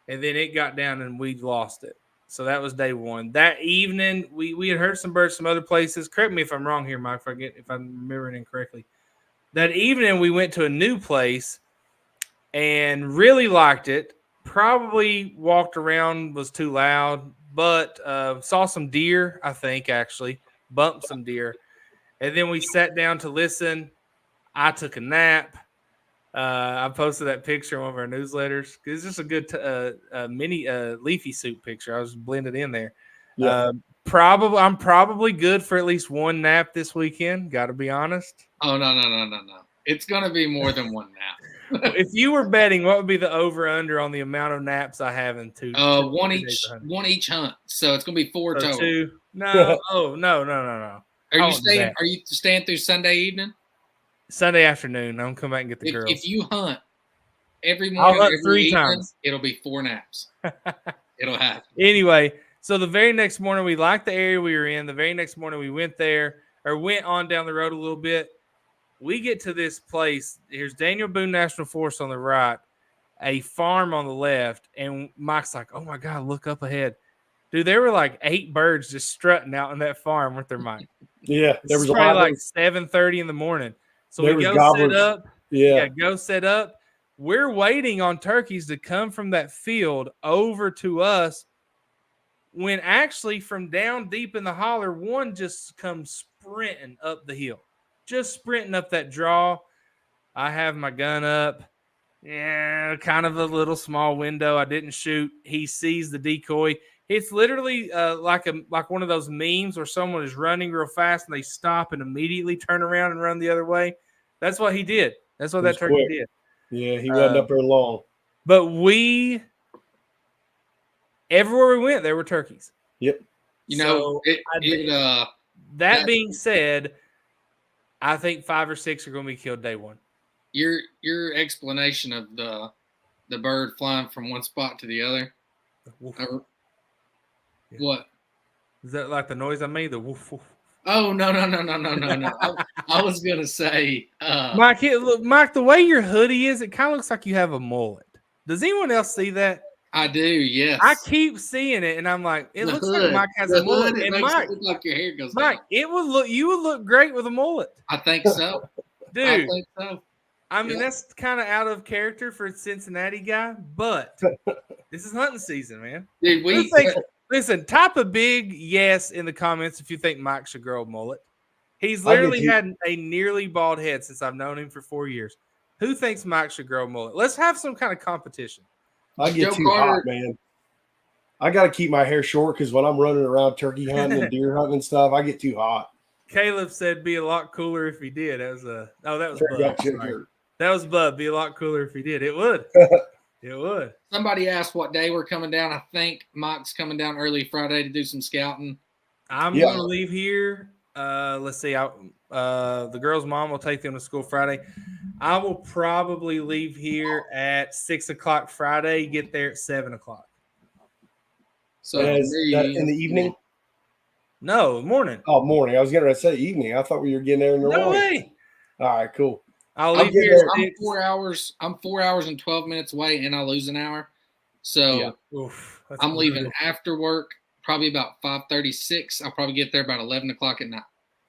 S1: and then it got down and we lost it. So that was day one. That evening, we had heard some birds some other places. Correct me if I'm wrong here, Mike, if I'm remembering incorrectly. That evening, we went to a new place and really liked it. Probably walked around, was too loud, but saw some deer, I think, actually. Bumped some deer. And then we sat down to listen. I took a nap. I posted that picture in one of our newsletters. It's just a good mini leafy soup picture. I was blended in there.
S3: Yeah.
S1: I'm probably good for at least one nap this weekend. Got to be honest.
S2: Oh, no. It's going to be more than one nap.
S1: If you were betting, what would be the over/under on the amount of naps I have in two?
S2: One each hunt. So it's going to be 4 total.
S1: 2. No. No.
S2: Are you staying through Sunday evening?
S1: Sunday afternoon. I'm coming back and get the girls.
S2: If you hunt every morning,
S1: I'll hunt 3 times.
S2: It'll be 4 naps. It'll happen.
S1: Anyway, so the very next morning, we liked the area we were in. The very next morning, we went on down the road a little bit. We get to this place. Here's Daniel Boone National Forest on the right, a farm on the left, and Mike's like, "Oh my God, look up ahead, dude!" There were like 8 birds just strutting out in that farm with their Mike.
S3: Yeah,
S1: there was probably like 7:30 in the morning. So we go set up. Go set up. We're waiting on turkeys to come from that field over to us, when actually from down deep in the holler, one just comes sprinting up the hill. Just sprinting up that draw. I have my gun up. Yeah, kind of a little small window. I didn't shoot. He sees the decoy. It's literally like one of those memes where someone is running real fast and they stop and immediately turn around and run the other way. That's what he did. That's what that turkey did.
S3: Yeah, he wasn't up there long.
S1: But everywhere we went, there were turkeys.
S3: Yep.
S1: That being said, I think 5 or 6 are going to be killed day one.
S2: Your explanation of the bird flying from one spot to the other. What?
S1: Is that like the noise I made? The woof woof.
S2: Oh no! I was gonna say,
S1: Mike. Mike, the way your hoodie is, it kind of looks like you have a mullet. Does anyone else see that?
S2: I do. Yes.
S1: I keep seeing it, and I'm like, it looks like Mike has a mullet.
S2: It
S1: And
S2: makes
S1: Mike,
S2: it look like your hair goes
S1: Mike,
S2: down.
S1: you would look great with a mullet.
S2: I think so,
S1: dude.
S2: I think so.
S1: I mean, that's kind of out of character for a Cincinnati guy, but this is hunting season, man.
S2: Dude,
S1: listen, type a big yes in the comments if you think Mike should grow a mullet. He's literally had a nearly bald head since I've known him for 4 years. Who thinks Mike should grow a mullet? Let's have some kind of competition.
S3: I get too hot, man. I got to keep my hair short because when I'm running around turkey hunting and deer hunting and stuff, I get too hot.
S1: Caleb said be a lot cooler if he did. That was Bub. That was Bub. Be a lot cooler if he did. It would. It would.
S2: Somebody asked what day we're coming down. I think Mike's coming down early Friday to do some scouting.
S1: I'm going to leave here. Let's see. The girl's mom will take them to school Friday. I will probably leave here at 6 o'clock Friday. Get there at 7 o'clock.
S3: So is that in the evening?
S1: No, morning.
S3: Oh, morning. I was going to say evening. I thought we were getting there in the morning.
S1: No way.
S3: All right, cool.
S1: I'll leave here.
S2: I'm 4 hours. I'm 4 hours and 12 minutes away, and I lose an hour. So I'm leaving after work, probably about 5:36. I'll probably get there about 11 o'clock at night.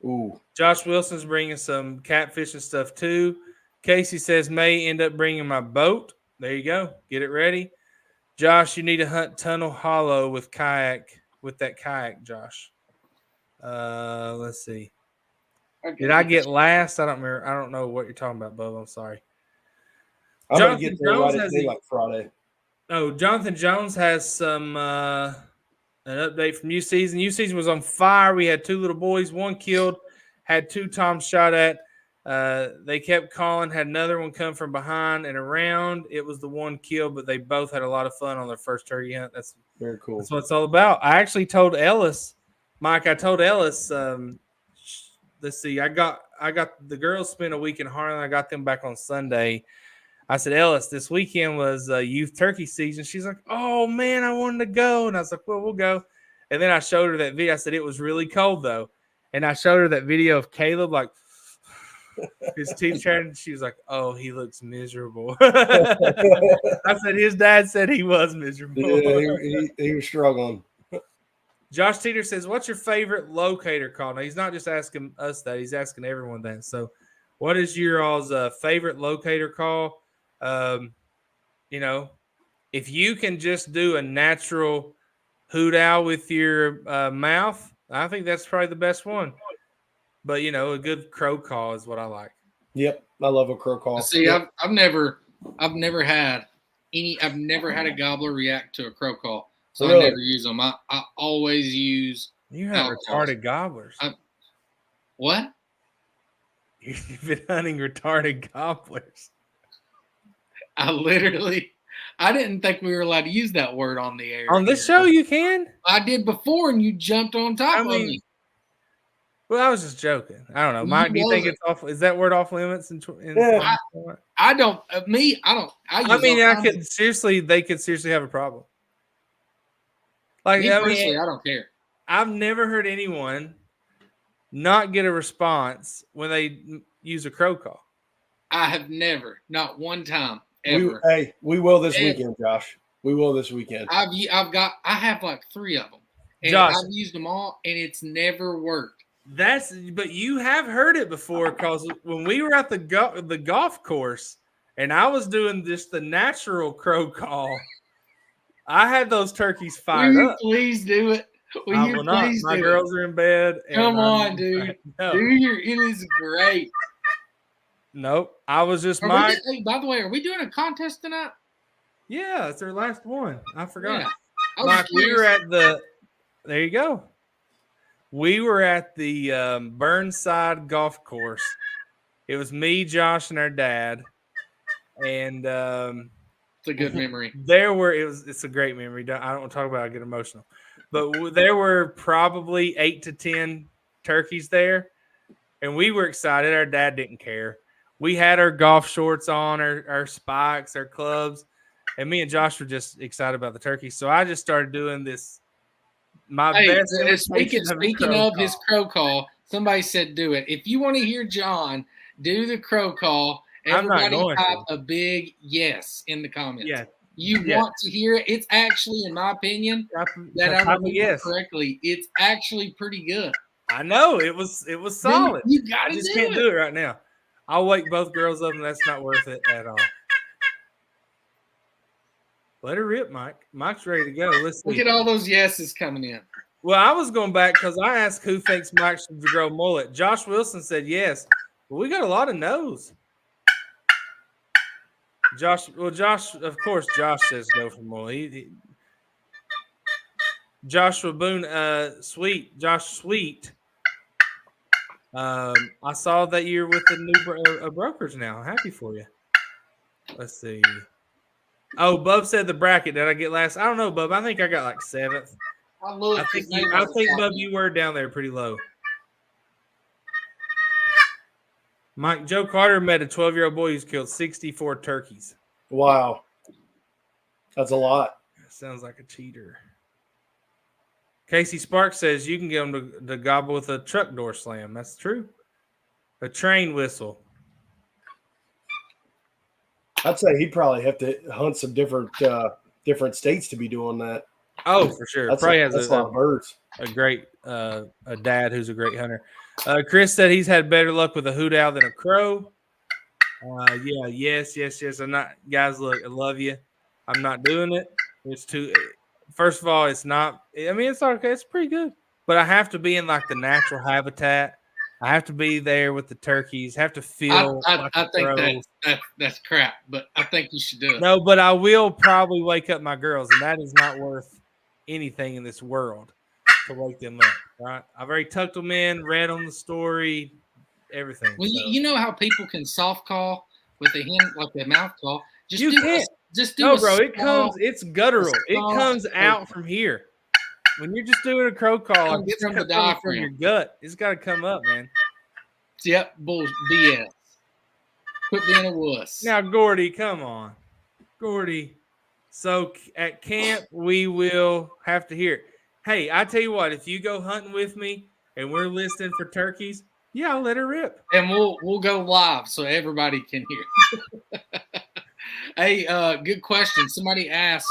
S3: Ooh.
S1: Josh Wilson's bringing some catfish and stuff too. Casey says may end up bringing my boat. There you go. Get it ready. Josh, you need to hunt Tunnel Hollow with that kayak, Josh. Let's see. Okay. Did I get last? I don't remember. I don't know what you're talking about, Bub. I'm sorry.
S3: I'm going to get there right at daylight Friday.
S1: Oh, Jonathan Jones has some an update from U Season. U Season was on fire. We had 2 little boys, 1 killed, had 2 toms shot at. They kept calling, had another one come from behind and around. It was the 1 kill, but they both had a lot of fun on their first turkey hunt. That's
S3: very cool.
S1: That's what it's all about. I actually told Ellis, Mike, let's see, I got the girls spent a week in Harlan. I got them back on Sunday. I said, Ellis, this weekend was youth turkey season. She's like, oh, man, I wanted to go. And I was like, well, we'll go. And then I showed her that video. I said, it was really cold, though. And I showed her that video of Caleb, like, his teeth turned. She was like, oh, he looks miserable. I said, his dad said he was miserable.
S3: Yeah, he was struggling.
S1: Josh Teeter says, what's your favorite locator call? Now, he's not just asking us that. He's asking everyone that. So what is your all's favorite locator call? If you can just do a natural hoot owl with your mouth, I think that's probably the best one. But, a good crow call is what I like.
S3: Yep. I love a crow call.
S2: See, yep. I've never had a gobbler react to a crow call. So really? I never use them. I always use.
S1: You have retarded gobblers.
S2: What?
S1: You've been hunting retarded gobblers.
S2: I didn't think we were allowed to use that word on the air.
S1: On this show, you can.
S2: I did before, and you jumped on top of me.
S1: Well, I was just joking. I don't know, Mike. Do you think it's off? Is that word off limits?
S2: I don't.
S1: I could seriously. They could seriously have a problem. Like,
S2: personally, I don't care.
S1: I've never heard anyone not get a response when they use a crow call.
S2: I have never, not one time, ever.
S3: We will this weekend, Josh. We will this weekend.
S2: I have like 3 of them, and
S1: Josh,
S2: I've used them all, and it's never worked.
S1: But you have heard it before, because when we were at the golf course, and I was doing just the natural crow call. I had those turkeys fired up.
S2: Please do it.
S1: I will not. My girls are in bed.
S2: Come on, dude. No. Dude, it is great.
S1: Nope. I was just
S2: by the way, are we doing a contest tonight?
S1: Yeah, it's our last one. I forgot.
S2: Yeah.
S1: Mike, we were at there you go. We were at the Burnside golf course. It was me, Josh, and our dad. And
S2: it's a good memory.
S1: It's a great memory. I don't want to talk about it. I get emotional. But there were probably 8 to 10 turkeys there, and we were excited. Our dad didn't care. We had our golf shorts on, our spikes, our clubs, and me and Josh were just excited about the turkeys. So I just started doing this. My best
S2: Speaking of his crow call, somebody said do it. If you want to hear John do the crow call, everybody type a big yes in the comments.
S1: Yeah.
S2: You want to hear it? It's actually, in my opinion, that I remember correctly, it's actually pretty good.
S1: I know it was solid.
S2: You gotta
S1: can't do it right now. I'll wake both girls up, and that's not worth it at all. Let her rip, Mike. Mike's ready to go. Let's see.
S2: Look at all those yeses coming in.
S1: Well, I was going back because I asked who thinks Mike should grow mullet. Josh Wilson said yes. Well, we got a lot of no's. Josh, of course, Josh says go for mullet. Joshua Boone, Josh Sweet. I saw that you're with the new brokers now. Happy for you. Let's see. Oh, Bub said the bracket. Did I get last? I don't know, Bub. I think I got like 7th. I think, Bub, you were down there pretty low. Mike, Joe Carter met a 12-year-old boy who's killed 64 turkeys.
S3: Wow. That's a lot.
S1: Sounds like a cheater. Casey Sparks says you can get them to gobble with a truck door slam. That's true. A train whistle.
S3: I'd say he'd probably have to hunt some different states to be doing that.
S1: Oh, for sure. Probably has
S3: a lot of birds.
S1: A great a dad who's a great hunter. Chris said he's had better luck with a hoot owl than a crow. Yes. I'm not, guys. Look, I love you. I'm not doing it. It's too. First of all, it's not. I mean, it's okay. It's pretty good, but I have to be in like the natural habitat. I have to be there with the turkeys. Have to feel.
S2: I think that's crap, but I think you should do it.
S1: No, but I will probably wake up my girls, and that is not worth anything in this world to wake them up. Right? I've already tucked them in, read on the story, everything.
S2: Well, so. You know how people can soft call with a hand, like a mouth call.
S1: You can't.
S2: Just do
S1: no, bro. It comes. It's guttural. It comes out from here. When you're just doing a crow call, like it's from the diaphragm, from your gut. It's got to come up, man.
S2: Yep, BS. Quit being a wuss.
S1: Now, Gordy, come on, Gordy. So at camp, we will have to hear it. Hey, I tell you what, if you go hunting with me and we're listening for turkeys, yeah, I'll let her rip.
S2: And we'll go live so everybody can hear. Hey, good question. Somebody asked,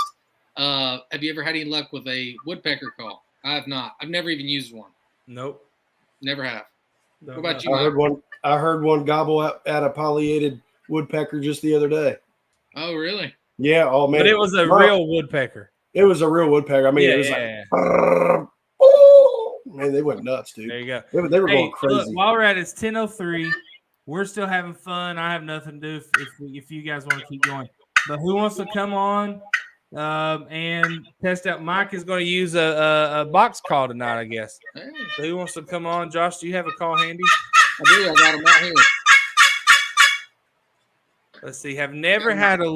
S2: have you ever had any luck with a woodpecker call? I have not. I've never even used one.
S1: Nope.
S2: Never have. What about you,
S3: Mike? I heard one gobble at a pollinated woodpecker just the other day.
S2: Oh, really?
S3: Yeah. Oh, man.
S1: But it was a real woodpecker.
S3: It was a real woodpecker. I mean, it was like, man, they went nuts, dude.
S1: There you go.
S3: They were going crazy.
S1: Look, while we're at it, it's 10:03. We're still having fun. I have nothing to do if you guys want to keep going. But who wants to come on and test out? Mike is going to use a box call tonight, I guess.
S2: Hey.
S1: So who wants to come on? Josh, do you have a call handy?
S2: I do. I got him out here.
S1: Let's see. Have never had any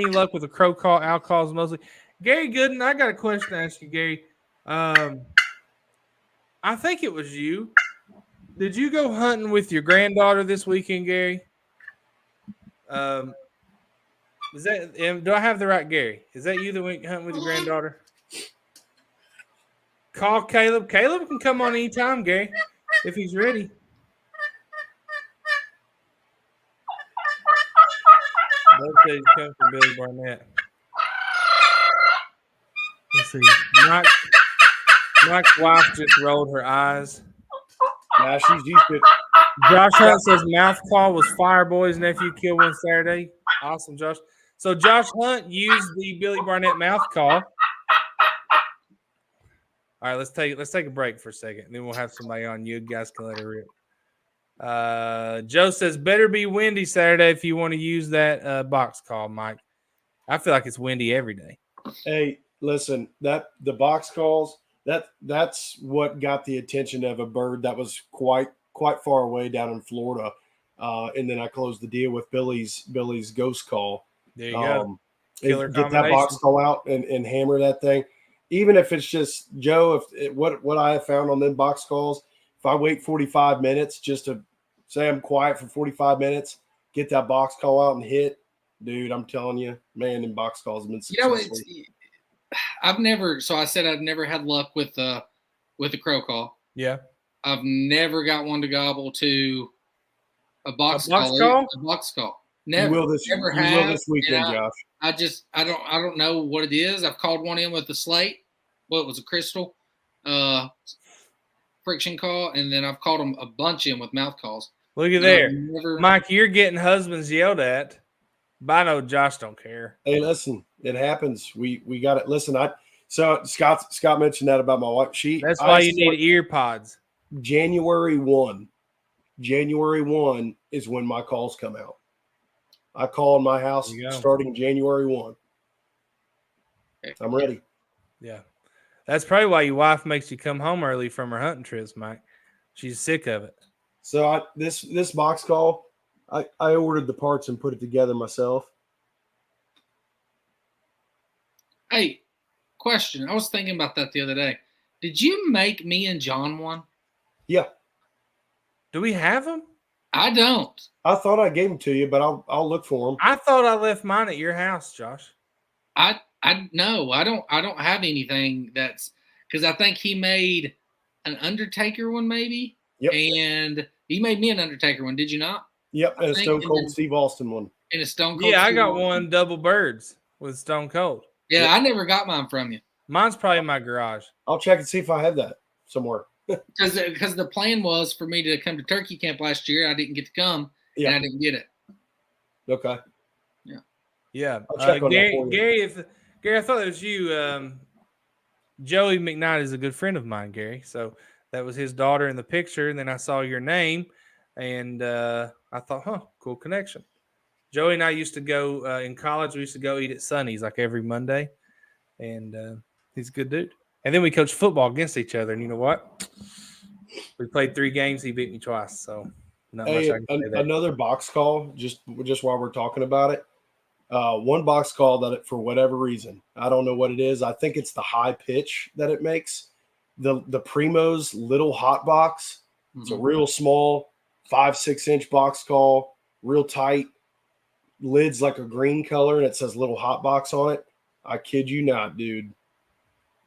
S1: luck with a crow call, owl calls mostly. Gary Gooden, I got a question to ask you, Gary. I think it was you. Did you go hunting with your granddaughter this weekend, Gary? Do I have the right Gary? Is that you that went hunting with your granddaughter? Call Caleb. Caleb can come on anytime, Gary, if he's ready. That says come from Billy Barnett. Let's see. Mike's wife just rolled her eyes.
S3: Nah, she's used to it.
S1: Josh Hunt says mouth call was Fireboy's nephew killed one Saturday. Awesome, Josh. So Josh Hunt used the Billy Barnett mouth call. All right, let's take a break for a second, and then we'll have somebody on. You guys can let her rip. Joe says better be windy Saturday if you want to use that box call, Mike. I feel like it's windy every day.
S3: Hey, listen, the box calls, that's what got the attention of a bird that was quite far away down in Florida. And then I closed the deal with Billy's ghost call.
S1: There you go.
S3: Get that box call out and hammer that thing. Even if it's just Joe, what I have found on them box calls, I wait 45 minutes just to say I'm quiet for 45 minutes, get that box call out and hit, dude, I'm telling you, man, them box calls have been successful.
S2: I've never had luck with a crow call.
S1: Yeah.
S2: I've never got one to gobble to a box
S1: box
S2: call.
S1: call?
S2: A box call. Never.
S3: You will this weekend, Josh.
S2: I don't know what it is. I've called one in with a slate. Well, it was a crystal friction call, and then I've called them a bunch in with mouth calls.
S1: Look at there. Mike, you're getting husbands yelled at. But I know Josh don't care.
S3: Hey, listen, it happens. We got it. Listen, so Scott mentioned that about my wife.
S1: That's why you need ear pods.
S3: January 1 is when my calls come out. I call in my house starting January 1. I'm ready.
S1: Yeah. That's probably why your wife makes you come home early from her hunting trips, Mike. She's sick of it.
S3: So this box call, I ordered the parts and put it together myself.
S2: Hey, question. I was thinking about that the other day. Did you make me and John one?
S3: Yeah.
S1: Do we have them?
S2: I don't.
S3: I thought I gave them to you, but I'll look for them.
S1: I thought I left mine at your house, Josh.
S2: No, I don't have anything that's because I think he made an Undertaker one maybe.
S3: Yep.
S2: And he made me an Undertaker one, did you not?
S3: Yep, and a Stone Cold Steve Austin one.
S2: And a Stone Cold.
S1: Yeah, I got one double birds with Stone Cold.
S2: Yeah,
S3: yep.
S2: I never got mine from you.
S1: Mine's probably in my garage.
S3: I'll check and see if I have that somewhere.
S2: Because the plan was for me to come to turkey camp last year. I didn't get to come, and I didn't get it.
S3: Okay.
S1: Yeah.
S3: I'll check on that for you.
S1: Gary, I thought it was you. Joey McKnight is a good friend of mine, Gary. So that was his daughter in the picture, and then I saw your name, and I thought, cool connection. Joey and I used to go in college. We used to go eat at Sonny's like every Monday, and he's a good dude. And then we coached football against each other, and you know what? We played 3 games. He beat me twice, so not much I can say there.
S3: Another box call, just while we're talking about it. One box call that for whatever reason, I don't know what it is. I think it's the high pitch that it makes. The Primo's little hot box. Mm-hmm. It's a real small 5-6 inch box call, real tight. Lid's like a green color, and it says little hot box on it. I kid you not, dude.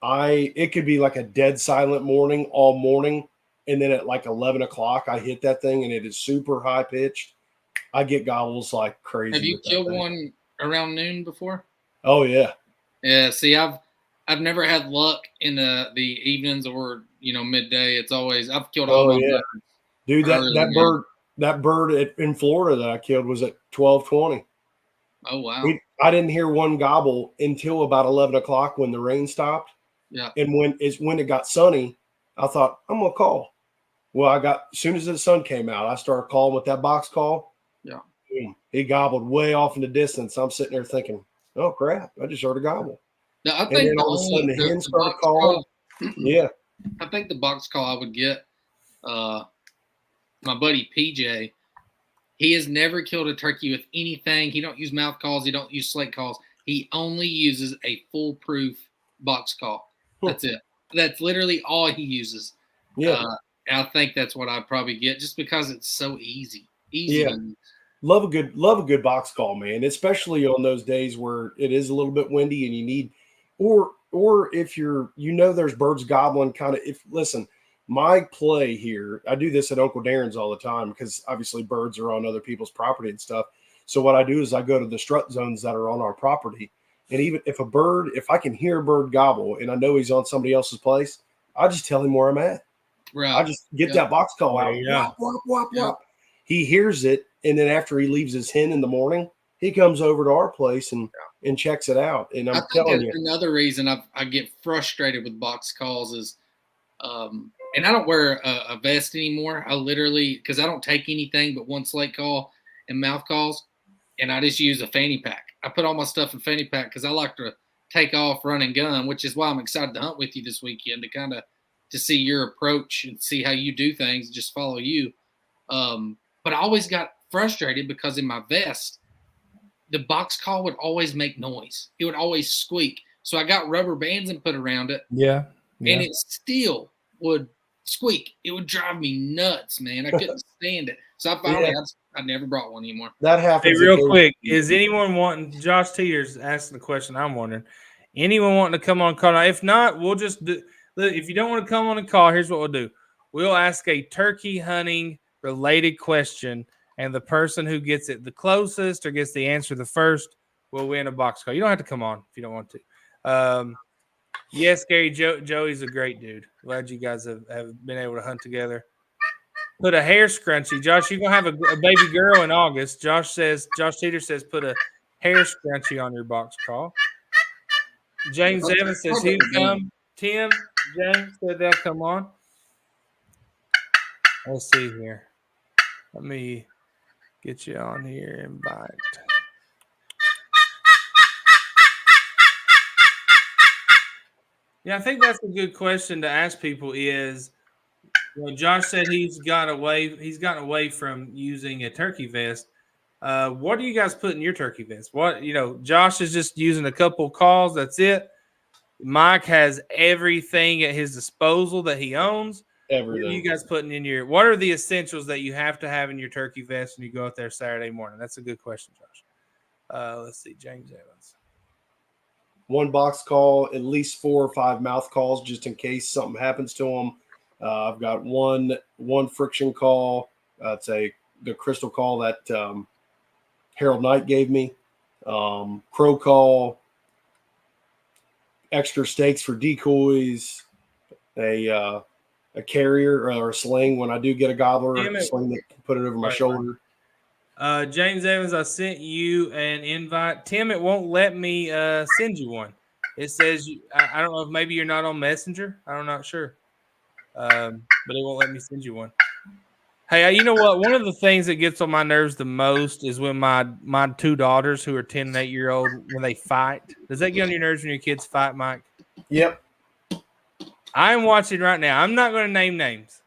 S3: It could be like a dead silent morning all morning, and then at like 11 o'clock, I hit that thing, and it is super high pitched. I get gobbles like crazy.
S2: Have you killed one around noon before?
S3: Oh yeah.
S2: Yeah. See, I've never had luck in the evenings or midday. It's always I've killed all my birds.
S3: Dude, that bird in Florida that I killed was at 12:20.
S2: Oh wow.
S3: I didn't hear one gobble until about 11 o'clock when the rain stopped.
S2: Yeah.
S3: And when it got sunny, I thought, I'm gonna call. Well, as soon as the sun came out, I started calling with that box call.
S2: Yeah.
S3: He gobbled way off in the distance. I'm sitting there thinking, oh crap, I just heard a gobble.
S2: Now, I think
S3: all of a sudden the hen started calling. Yeah.
S2: I think the box call I would get, my buddy PJ, he has never killed a turkey with anything. He don't use mouth calls. He don't use slate calls. He only uses a foolproof box call. That's it. That's literally all he uses.
S3: Yeah.
S2: I think that's what I'd probably get just because it's so easy.
S3: Yeah. Love a good box call, man, especially on those days where it is a little bit windy and you need, or if there's birds gobbling listen, my play here, I do this at Uncle Darren's all the time because obviously birds are on other people's property and stuff. So what I do is I go to the strut zones that are on our property. And even if I can hear a bird gobble and I know he's on somebody else's place, I just tell him where I'm at.
S2: Right.
S3: I just get that box call out.
S1: Yeah.
S3: Whop, whop, whop. He hears it. And then after he leaves his hen in the morning, he comes over to our place and checks it out. And I'm telling you,
S2: another reason I get frustrated with box calls is, and I don't wear a vest anymore. I literally, because I don't take anything but one slate call and mouth calls, and I just use a fanny pack. I put all my stuff in fanny pack because I like to take off, run and gun, which is why I'm excited to hunt with you this weekend to see your approach and see how you do things, just follow you. But I always got frustrated because in my vest, the box call would always make noise. It would always squeak. So I got rubber bands and put around it.
S1: Yeah.
S2: And it still would squeak. It would drive me nuts, man. I couldn't stand it. So I finally, I never brought one anymore.
S3: That
S1: Hey,
S3: happens.
S1: real quick, is anyone wanting? Josh Teeter's asking the question. I'm wondering. Anyone wanting to come on call? Now, if not, we'll just do. Look, if you don't want to come on and call, here's what we'll do. We'll ask a turkey hunting related question, and the person who gets it the closest or gets the answer the first will win a box call. You don't have to come on if you don't want to. Yes, Gary, Joey's a great dude. Glad you guys have been able to hunt together. Put a hair scrunchie. Josh, you're going to have a baby girl in August. Josh Teeter says put a hair scrunchie on your box call. James Evans says he'll come. Tim, James said they'll come on. Let's see here. Let me get you on here. Invite. Yeah, I think that's a good question to ask people is, Josh said he's gotten away from using a turkey vest. What do you guys put in your turkey vest? Josh is just using a couple calls. That's it. Mike has everything at his disposal that he owns.
S3: Everything.
S1: What are you guys putting in what are the essentials that you have to have in your turkey vest when you go out there Saturday morning? That's a good question, Josh. Let's see, James Evans.
S3: One box call, at least 4 or 5 mouth calls, just in case something happens to them. I've got one friction call. It's the crystal call that Harold Knight gave me. Crow call, extra stakes for decoys, a carrier or a sling when I do get a gobbler, a sling that can put it over my shoulder.
S1: James Evans, I sent you an invite. Tim, it won't let me send you one. It says I don't know if maybe you're not on Messenger. I'm not sure, but it won't let me send you one. Hey, you know what? One of the things that gets on my nerves the most is when my 2 daughters who are 10 and 8-year-old when they fight. Does that get on your nerves when your kids fight, Mike?
S3: Yep.
S1: I'm watching right now. I'm not going to name names,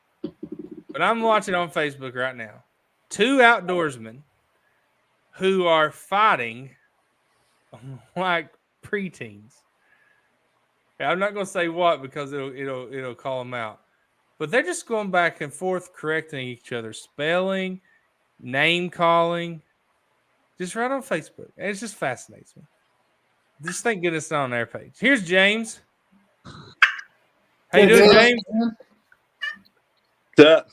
S1: but I'm watching on Facebook right now. 2 outdoorsmen who are fighting like preteens. I'm not going to say what because it'll call them out, but they're just going back and forth correcting each other, spelling, name calling, just right on Facebook. It just fascinates me. Just thank goodness it's on their page. Here's James. How you doing, James?
S4: What's up?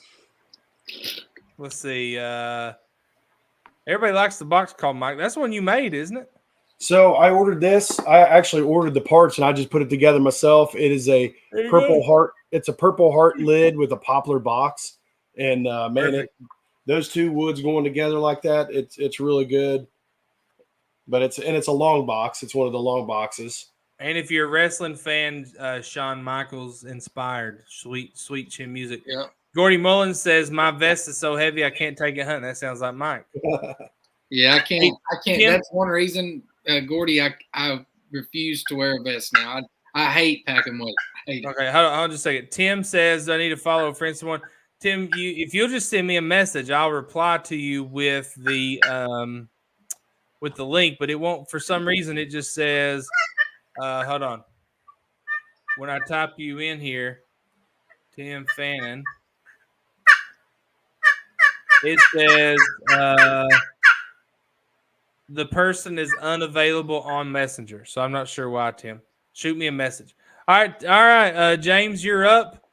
S1: Let's see. Everybody likes the box call, Mike. That's one you made, isn't it?
S3: So I ordered this. I actually ordered the parts and I just put it together myself. It is a Purple Heart. It's a Purple Heart lid with a poplar box. And man, those 2 woods going together like that, it's really good. But it's a long box. It's one of the long boxes.
S1: And if you're a wrestling fan, Shawn Michaels inspired sweet chin music.
S2: Yeah.
S1: Gordy Mullins says my vest is so heavy I can't take it hunting. That sounds like Mike.
S2: Yeah, I can't.
S1: Tim,
S2: that's one reason, Gordy. I refuse to wear a vest now. I hate packing weight. I hate it.
S1: Okay, hold on just a second. Tim says I need to follow a friend. Someone. Tim, if you'll just send me a message, I'll reply to you with the link. But it won't. For some reason, it just says. Hold on. When I type you in here, Tim Fannin, it says the person is unavailable on Messenger. So I'm not sure why, Tim. Shoot me a message. All right, James, you're up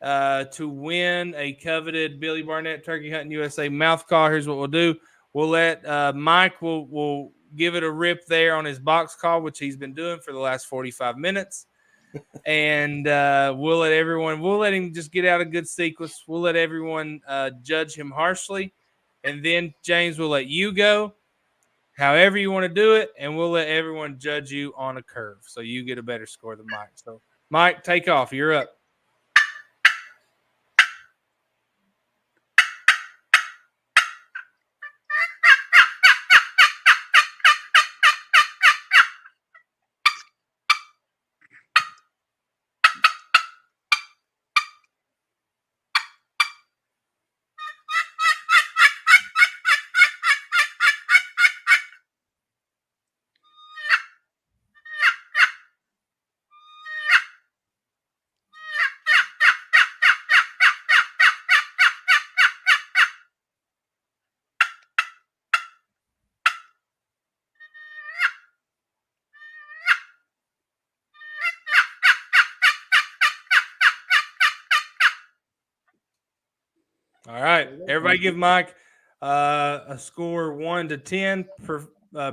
S1: to win a coveted Billy Barnett Turkey Hunting USA mouth call. Here's what we'll do. We'll let Mike will give it a rip there on his box call, which he's been doing for the last 45 minutes. And we'll let him just get out a good sequence. We'll let everyone judge him harshly. And then, James, we'll let you go however you want to do it. And we'll let everyone judge you on a curve. So you get a better score than Mike. So, Mike, take off. You're up. All right. Everybody give Mike a score 1 to 10,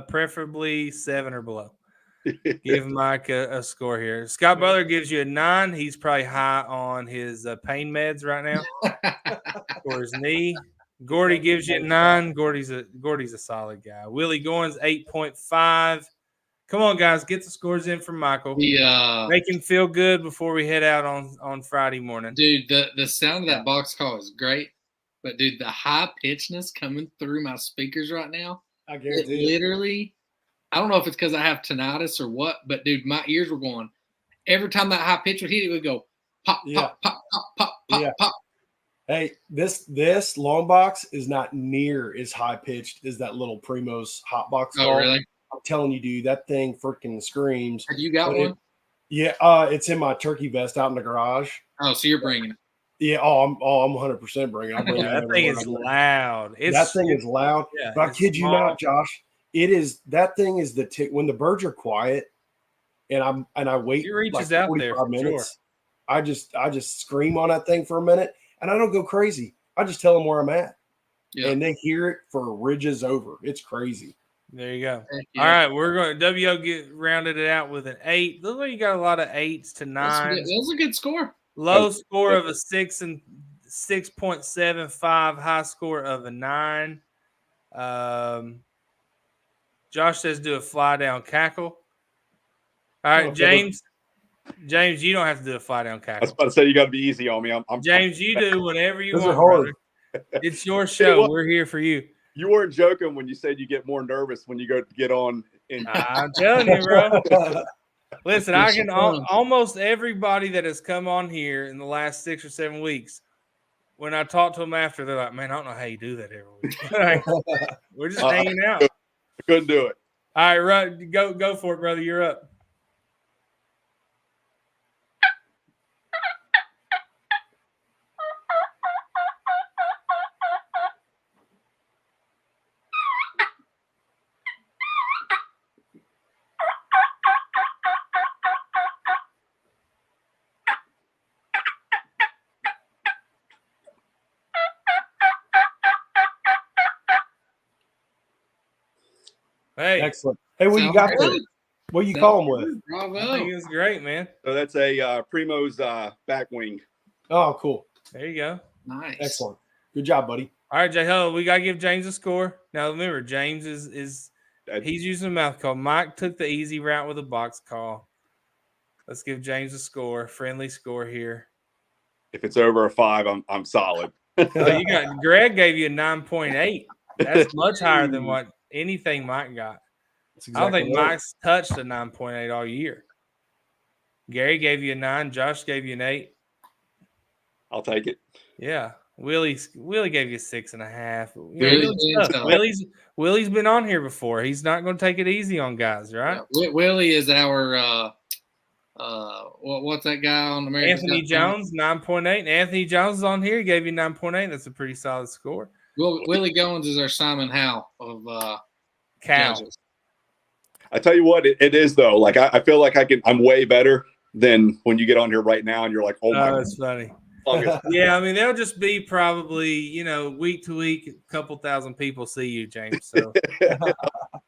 S1: preferably 7 or below. Give Mike a score here. Scott Butler gives you a 9. He's probably high on his pain meds right now for his knee. Gordy gives you a 9. Gordy's a solid guy. Willie Goins 8.5. Come on, guys, get the scores in from Michael. Make him feel good before we head out on Friday morning.
S2: Dude, the sound of that box call is great, but dude, the high pitchness coming through my speakers right now,
S3: I guarantee
S2: it literally. I don't know if it's because I have tinnitus or what, but dude, my ears were going. Every time that high pitch would hit, it would go pop, pop, pop, pop, pop, pop, pop.
S3: Hey, this long box is not near as high pitched as that little Primo's hot box.
S2: Oh, really?
S3: I'm telling you, dude, that thing freaking screams.
S2: Have you got one?
S3: It's in my turkey vest out in the garage.
S2: Oh, so you're bringing it?
S3: Yeah. I'm 100% bringing it.
S1: That thing is loud.
S3: That thing is loud.
S1: Yeah,
S3: but I kid you not, Josh. It is. That thing is when the birds are quiet, and I wait.
S1: It reaches
S3: like
S1: out there for
S3: minutes. Sure. I just scream on that thing for a minute, and I don't go crazy. I just tell them where I'm at, and they hear it for ridges over. It's crazy.
S1: There you go. All right, we're going to WO get rounded it out with an 8. Looks like you got a lot of 8s to 9s.
S2: That's a good score.
S1: Low score of a 6 and 6.75. High score of a 9. Josh says do a fly down cackle. All right, James. James, you don't have to do a fly down cackle.
S4: I was about to say you got to be easy on me.
S1: James, you do whatever you
S3: want.
S1: Those are hard. It's your show. We're here for you.
S4: You weren't joking when you said you get more nervous when you go to get on.
S1: I'm telling you, bro. Listen, I can almost everybody that has come on here in the last 6 or 7 weeks. When I talk to them after, they're like, "Man, I don't know how you do that every week." Like, we're just hanging out.
S4: I couldn't do it.
S1: All right, go for it, brother. You're up. Hey,
S3: excellent. Hey, what you got there? What you call them with?
S2: Bravo.
S1: I think it's great, man.
S4: So that's a Primo's back wing.
S3: Oh, cool.
S1: There you go.
S2: Nice.
S3: Excellent. Good job, buddy.
S1: All right, J-Ho, we got to give James a score. Now, remember, James is he's using a mouth call. Mike took the easy route with a box call. Let's give James a score, friendly score here.
S4: If it's over a 5, I'm solid.
S1: Oh, Greg gave you a 9.8. That's much higher than what anything Mike got. Exactly I don't think Mike's touched a 9.8 all year. Gary gave you a 9. Josh gave you an 8.
S4: I'll take it.
S1: Yeah. Willie gave you a 6.5. Willie's been on here before. He's not going to take it easy on guys, right?
S2: Yeah. Willie is our what's that guy on American
S1: Anthony Jones, 9.8. Anthony Jones is on here. He gave you 9.8. That's a pretty solid score.
S2: Willie Goins is our Simon Howell of
S1: Cal.
S2: Judges.
S4: I tell you what, it is though. Like I feel like I'm way better than when you get on here right now, and you're like, oh my.
S1: That's funny. Yeah, I mean they'll just be probably week to week, a couple thousand people see you, James. So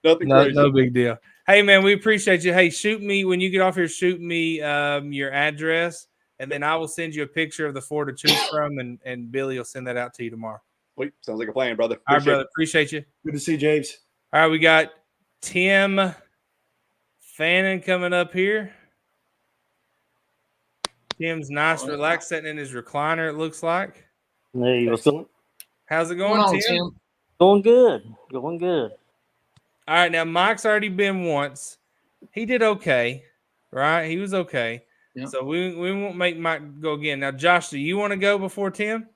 S1: no big deal. Hey man, we appreciate you. Hey, shoot me when you get off here. Shoot me your address, and then I will send you a picture of the 4 to choose from, and Billy will send that out to you tomorrow.
S4: Wait, sounds like a plan, brother.
S1: All right, brother. Appreciate you.
S3: Good to see you, James.
S1: All right, we got Tim Fannin coming up here. Tim's nice, relaxed, sitting in his recliner, it looks like.
S5: Hey, what's up?
S1: How's it going, Tim?
S5: Going good. Going good.
S1: All right, now Mike's already been once. He did okay, right? He was okay. Yep. So we won't make Mike go again. Now, Josh, do you want to go before Tim?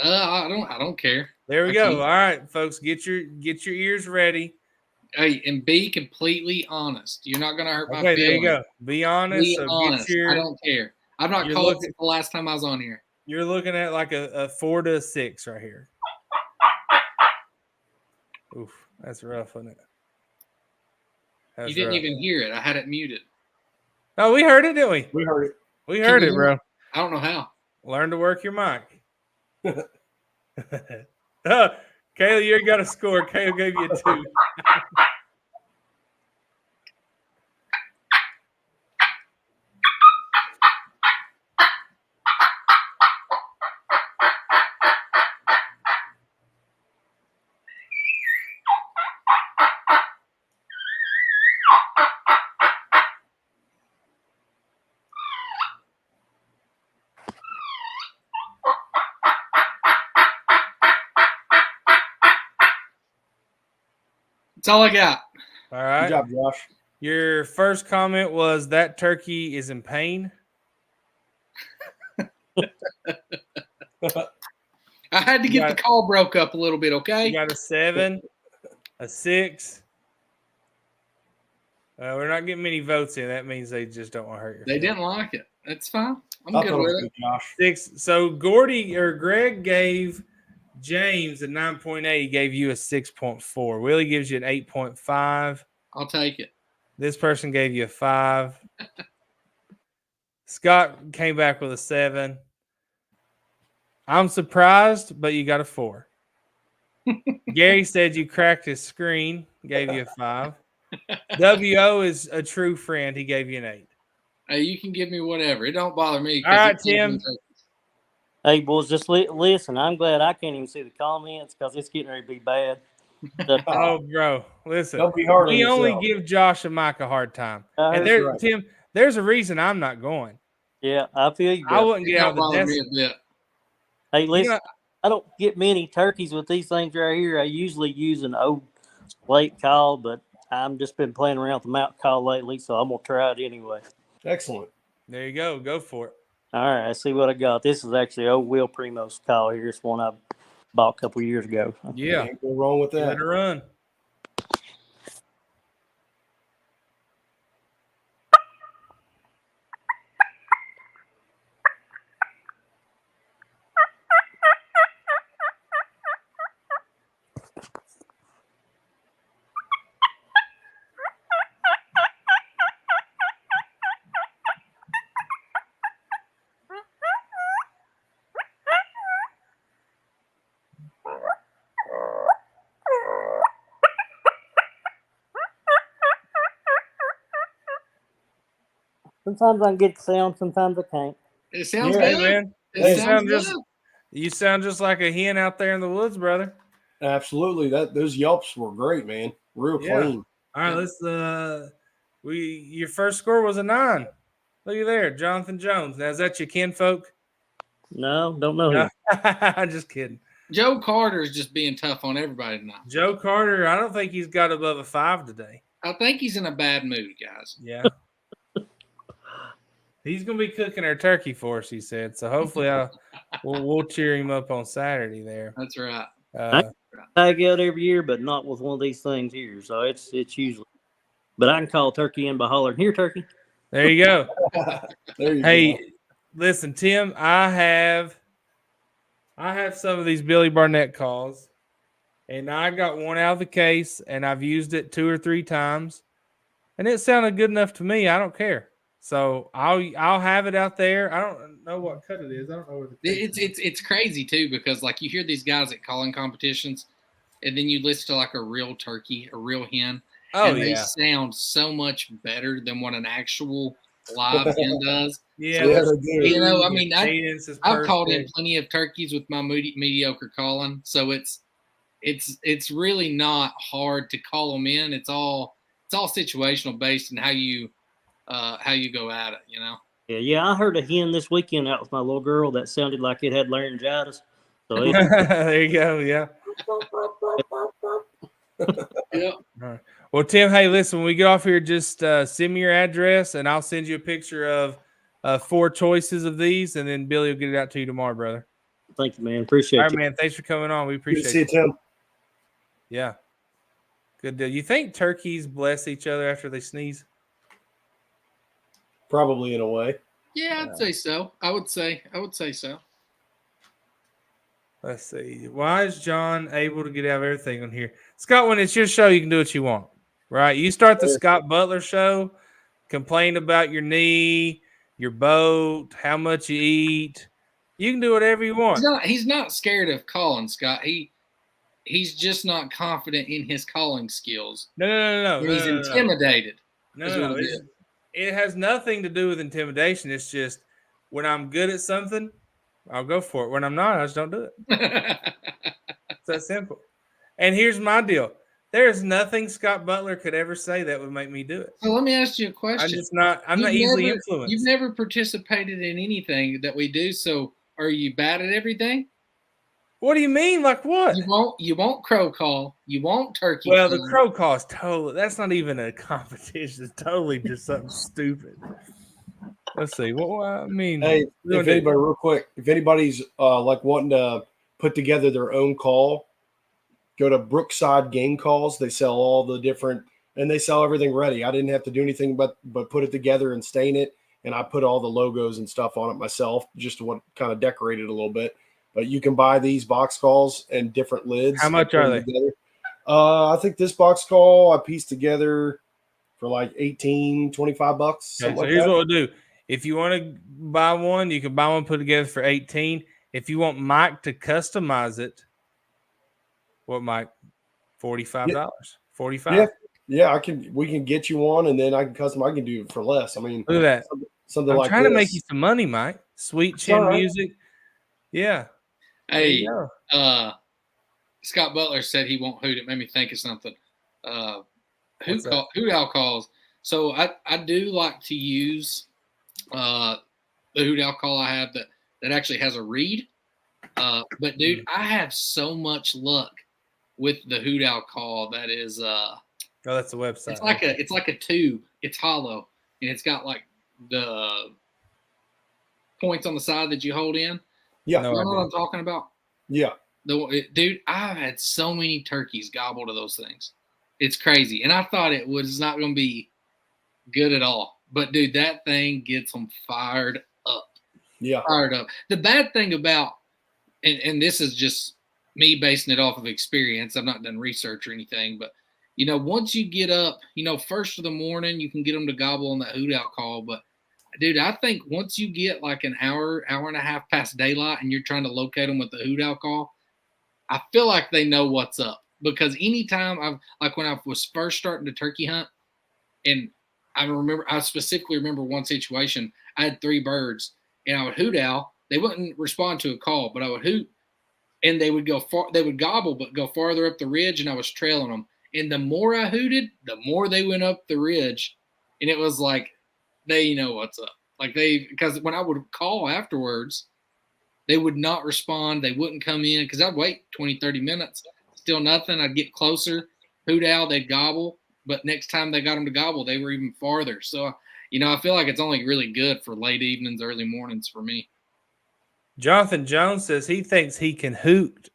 S2: I don't care.
S1: There we go. All right, folks, get your ears ready.
S2: Hey, and be completely honest. You're not going to hurt my feelings.
S1: There you go. Be honest.
S2: Be honest. I don't care. I've not called it the last time I was on here.
S1: You're looking at like a 4 to 6 right here. Oof, that's rough, isn't it?
S2: You didn't even hear it. I had it muted.
S1: No, we heard it, didn't we?
S3: We heard it.
S1: We heard it, bro.
S2: I don't know how.
S1: Learn to work your mic. Oh, Kayla, you already got a score. Kayla gave you a 2.
S2: That's all I got.
S1: All
S3: Good
S1: right.
S3: job, Josh.
S1: Your first comment was that turkey is in pain.
S2: I had to get the call broke up a little bit, okay?
S1: You got a 7, a 6. We're not getting many votes in. That means they just don't want to hurt your
S2: They
S1: feelings.
S2: didn't like it. That's fine. I'm
S3: I
S2: good
S3: thought it
S2: with
S3: was
S2: it.
S3: good, Josh.
S1: 6. So Greg gave James a 9.8. He gave you a 6.4. Willie gives you an 8.5.
S2: I'll take it.
S1: This person gave you a 5. Scott came back with a 7. I'm surprised, but you got a 4. Gary said you cracked his screen, gave you a 5. WO is a true friend. He gave you an 8.
S2: Hey, you can give me whatever. It don't bother me.
S1: All right, Tim.
S5: Hey, boys, just listen. I'm glad I can't even see the comments because it's getting ready to be bad.
S1: Oh, bro, listen.
S3: Don't be hard on
S1: We only
S3: yourself.
S1: give Josh and Mike a hard time. And
S5: That's
S1: there,
S3: right.
S1: Tim, there's a reason I'm not going.
S5: Yeah, I feel you.
S1: I
S5: Bro.
S1: wouldn't
S2: It
S1: get out
S2: don't
S1: of the
S2: bother me
S1: desk.
S2: a bit.
S5: Hey, listen.
S1: know-
S5: I don't get many turkeys with these things right here. I usually use an old late call, but I'm just been playing around with the mount call lately, so I'm gonna try it anyway.
S3: Excellent.
S1: There you go. Go for it.
S5: All right, I see what I got. This is actually old Will Primo's call here. It's one I bought a couple years ago.
S1: Yeah.
S3: Can't go wrong with
S1: Let
S3: that.
S1: it run.
S5: Sometimes I can get the sound, sometimes I can't.
S2: It sounds
S3: Yeah,
S1: Hey,
S2: good.
S1: man.
S2: It
S1: You
S2: sounds
S1: sound
S2: good.
S1: you sound just like a hen out there in the woods, brother.
S3: Absolutely. Those yelps were great, man. Real
S1: Yeah.
S3: clean.
S1: All right, let's your first score was a 9. Look at there, Jonathan Jones. Now is that your kinfolk?
S5: No, don't know
S1: No.
S5: him.
S1: I'm just kidding.
S2: Joe Carter's just being tough on everybody tonight.
S1: Joe Carter, I don't think he's got above a 5 today.
S2: I think he's in a bad mood, guys.
S1: Yeah. He's gonna be cooking our turkey for us, he said. So hopefully we'll cheer him up on Saturday there.
S2: That's right.
S5: I get out every year, but not with one of these things here. So it's usually. But I can call turkey in by hollering, "Here, turkey."
S1: There you go.
S3: There you
S1: Hey,
S3: go.
S1: listen, Tim, I have some of these Billy Barnett calls, and I got one out of the case, and I've used it 2 or 3 times, and it sounded good enough to me. I don't care. So I'll have it out there. I don't know what cut it is. I don't know where the case is.
S2: It's crazy too, because like you hear these guys at calling competitions, and then you listen to like a real turkey, a real hen,
S1: Oh
S2: and they
S1: yeah,
S2: sound so much better than what an actual live hen does.
S1: yeah.
S3: Yeah,
S1: the
S3: they do.
S2: You know, I
S1: speed,
S2: mean,
S1: the cadence is
S2: I've called in
S1: perfect.
S2: plenty of turkeys with my mediocre calling, so it's really not hard to call them in. It's all situational based on how you go at it. You know.
S5: Yeah. I heard a hen this weekend out with my little girl that sounded like it had laryngitis. So it,
S1: There you go. Yeah.
S2: Yeah.
S1: All right. Well, Tim, hey, listen, when we get off here, just send me your address, and I'll send you a picture of 4 choices of these, and then Billy will get it out to you tomorrow, brother.
S5: thank you, man. Appreciate
S1: All right,
S5: you.
S1: man. Thanks for coming on. We
S3: Good to
S1: appreciate
S3: see you,
S1: it.
S3: Tim.
S1: Yeah. Good deal. You think turkeys bless each other after they sneeze?
S3: Probably in a way.
S2: Yeah, I'd say so. I would say so.
S1: Let's see. Why is John able to get out of everything on here? Scott, when it's your show, you can do what you want, right? You start the Scott Butler show, complain about your knee, your boat, how much you eat. You can do whatever you want.
S2: He's not scared of calling, Scott. He's just not confident in his calling skills.
S1: No.
S2: And he's intimidated.
S1: No. It has nothing to do with intimidation. It's just when I'm good at something, I'll go for it. When I'm not, I just don't do it. It's that simple. And here's my deal. There is nothing Scott Butler could ever say that would make me do it.
S2: So let me ask you a question.
S1: I'm not easily influenced.
S2: You've never participated in anything that we do, so are you bad at everything?
S1: What do you mean? Like what?
S2: You won't crow call. You won't turkey
S1: Well,
S2: call.
S1: the crow call is totally, that's not even a competition. It's totally just something stupid. Let's see. What I mean.
S3: Hey, if anybody, real quick, if anybody's like wanting to put together their own call, go to Brookside Game Calls. They sell all the different, and they sell everything ready. I didn't have to do anything but put it together and stain it, and I put all the logos and stuff on it myself, just to kind of decorate it a little bit. But you can buy these box calls and different lids.
S1: How much are they?
S3: Together. I think this box call I pieced together for like $18, $25.
S1: Okay, so here's what we'll do. If you want to buy one, you can buy one put together for $18. If you want Mike to customize it, what, Mike? $45? $45?
S3: Yeah, we can get you one, and then I can do it for less. I mean,
S1: look at that.
S3: Something
S1: I'm
S3: like
S1: trying
S3: this.
S1: to make you some money, Mike. Sweet chin music. Yeah.
S2: Hey, Scott Butler said he won't hoot. It made me think of something. Hoot owl calls. So I do like to use the hoot owl call I have that actually has a reed. But dude, I have so much luck with the hoot owl call that is
S1: that's the website.
S2: It's like a tube. It's hollow, and it's got like the points on the side that you hold in.
S3: Yeah,
S2: you know what I'm talking about?
S3: Yeah,
S2: dude, I've had so many turkeys gobble to those things. It's crazy, and I thought it was not going to be good at all. But dude, that thing gets them fired up.
S3: Yeah,
S2: fired up. The bad thing about, and this is just me basing it off of experience. I've not done research or anything, but once you get up, first of the morning, you can get them to gobble on that hoot owl call. But dude, I think once you get like an hour and a half past daylight and you're trying to locate them with the hoot owl call, I feel like they know what's up. Because anytime when I was first starting to turkey hunt, and I specifically remember one situation, I had 3 birds and I would hoot owl. They wouldn't respond to a call, but I would hoot and they would gobble, but go farther up the ridge, and I was trailing them. And the more I hooted, the more they went up the ridge. And it was like, they know what's up. Because when I would call afterwards, they would not respond. They wouldn't come in because I'd wait 20, 30 minutes. Still nothing. I'd get closer, hoot owl, they'd gobble. But next time they got them to gobble, they were even farther. So, I feel like it's only really good for late evenings, early mornings for me.
S1: Jonathan Jones says he thinks he can hoot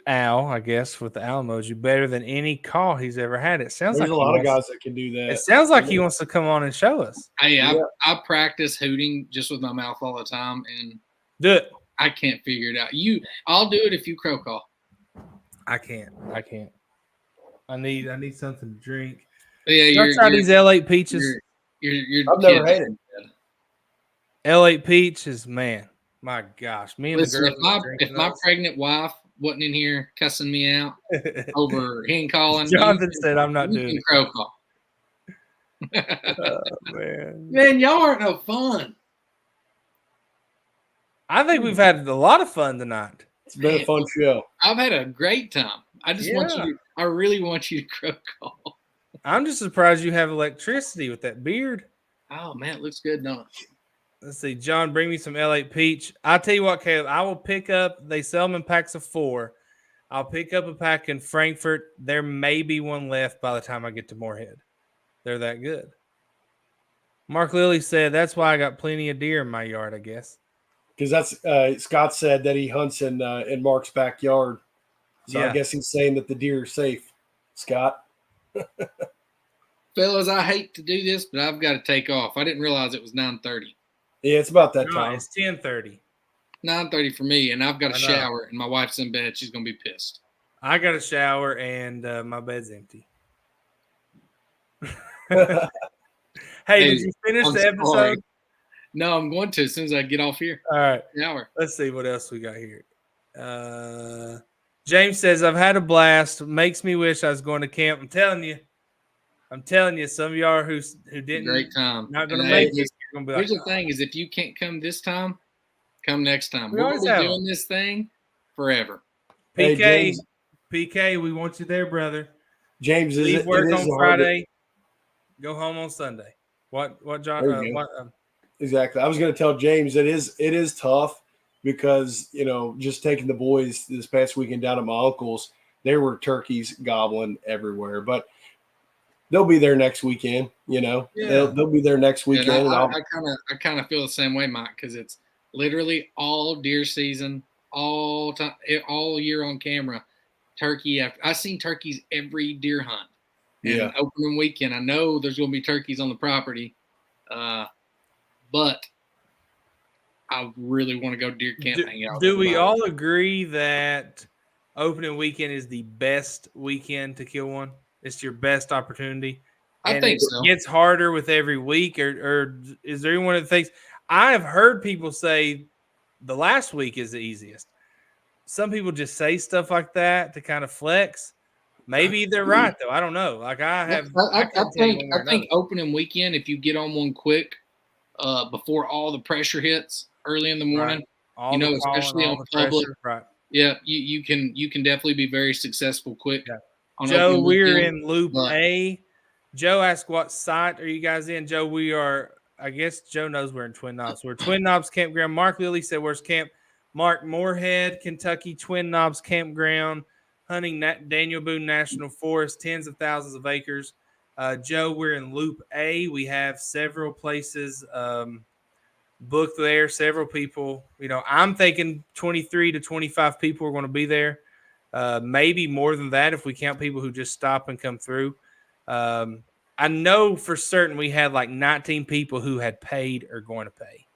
S1: owl, I guess, with the owl emoji better than any call he's ever had. It sounds
S3: there's
S1: like
S3: a lot of guys that can do that.
S1: It sounds like he wants to come on and show us.
S2: Hey, I practice hooting just with my mouth all the time, and
S1: do it.
S2: I can't figure it out. I'll do it if you crow call.
S1: I can't. I need something to drink.
S2: Yeah,
S1: Let's try these L8 peaches.
S3: I've never had it.
S1: L8 peaches, man. My gosh, me and
S2: Listen,
S1: the girls.
S2: if my pregnant wife wasn't in here cussing me out over hen calling,
S1: Jonathan said, "I'm not doing
S2: crow call."
S1: Oh, man,
S2: y'all aren't no fun.
S1: I think we've had a lot of fun tonight.
S3: It's been a fun show.
S2: I've had a great time. I just want you. I really want you to crow call.
S1: I'm just surprised you have electricity with that beard.
S2: Oh man, it looks good, don't it?
S1: Let's see, John, bring me some L8 peach. I'll tell you what, Caleb, I will pick up. They sell them in packs of 4. I'll pick up a pack in Frankfurt. There may be one left by the time I get to Moorhead. They're that good. Mark Lilly said that's why I got plenty of deer in my yard, I guess.
S3: Because that's Scott said that he hunts in Mark's backyard. So
S1: yeah.
S3: I guess he's saying that the deer are safe, Scott.
S2: Fellas, I hate to do this, but I've got to take off. I didn't realize it was 9:30.
S3: Yeah, it's about that time.
S1: It's 10:30.
S2: 9:30 for me, and I've got a shower, and my wife's in bed. She's going to be pissed.
S1: I got a shower, and my bed's empty. Hey, did you finish the episode?
S2: No, I'm going to as soon as I get off here.
S1: All right.
S2: An hour.
S1: Let's see what else we got here. James says, I've had a blast. Makes me wish I was going to camp. I'm telling you, some of y'all who didn't,
S2: Great time.
S1: not going to
S2: And
S1: make
S2: hey,
S1: it. You're gonna be like,
S2: Here's the thing: is if you can't come this time, come next time.
S1: We
S2: We're
S1: always
S2: gonna be
S1: have
S2: doing this thing forever.
S3: Hey,
S1: PK,
S3: James.
S1: PK, we want you there, brother.
S3: James,
S1: Leave
S3: it
S1: work
S3: is
S1: on
S3: hard
S1: Friday. Go home on Sunday. What, John?
S3: There you go. Exactly. I was going to tell James it is tough because, just taking the boys this past weekend down at my uncle's, there were turkeys gobbling everywhere. But they'll be there next weekend.
S1: Yeah.
S3: They'll be there next weekend.
S2: And I kind of feel the same way, Mike, because it's literally all deer season, all time, all year on camera. Turkey after I've seen turkeys every deer hunt. And opening weekend, I know there's going to be turkeys on the property, but I really want to go deer camp hang out.
S1: Do we all agree that opening weekend is the best weekend to kill one? It's your best opportunity.
S2: I think so.
S1: It gets harder with every week, or is there anyone that thinks? I have heard people say the last week is the easiest. Some people just say stuff like that to kind of flex. Maybe they're right though. I don't know. Like I
S2: think opening weekend, if you get on one quick, before all the pressure hits early in the morning,
S1: right.
S2: Especially on public,
S1: right?
S2: Yeah, you can definitely be very successful quick.
S1: Yeah. Joe, we're in Loop A. Joe asked, "What site are you guys in?" Joe, we are. I guess Joe knows we're in Twin Knobs. We're Twin Knobs Campground. Mark Lilly said, "Where's camp?" Mark, Moorhead, Kentucky, Twin Knobs Campground. Hunting Daniel Boone National Forest, tens of thousands of acres. Joe, we're in Loop A. We have several places booked there, several people. I'm thinking 23 to 25 people are going to be there. Maybe more than that if we count people who just stop and come through. I know for certain we had like 19 people who had paid or going to pay.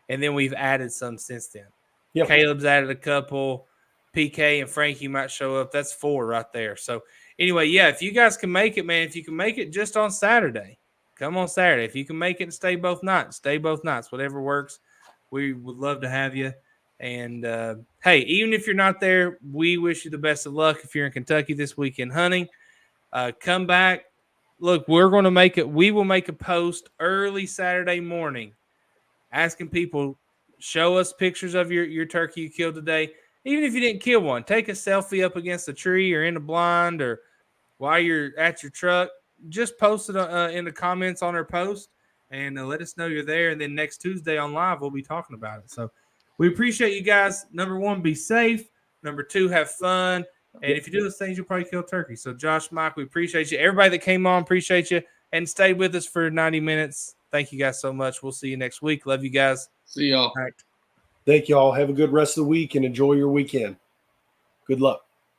S1: And then we've added some since then. Yep. Caleb's added a couple. PK and Frankie might show up. That's 4 right there. So anyway, yeah, if you guys can make it, man, if you can make it just on Saturday, come on Saturday. If you can make it and stay both nights, whatever works. We would love to have you. And, hey, even if you're not there, we wish you the best of luck if you're in Kentucky this weekend hunting. Come back. Look, we're going to make it. We will make a post early Saturday morning asking people, show us pictures of your turkey you killed today. Even if you didn't kill one, take a selfie up against a tree or in a blind or while you're at your truck. Just post it in the comments on our post and let us know you're there. And then next Tuesday on live, we'll be talking about it. So we appreciate you guys. Number 1, be safe. Number 2, have fun. And if you do those things, you'll probably kill turkey. So Josh, Mike, we appreciate you. Everybody that came on, appreciate you and stayed with us for 90 minutes. Thank you guys so much. We'll see you next week. Love you guys.
S2: See y'all.
S3: All right. Thank you all. Have a good rest of the week and enjoy your weekend. Good luck.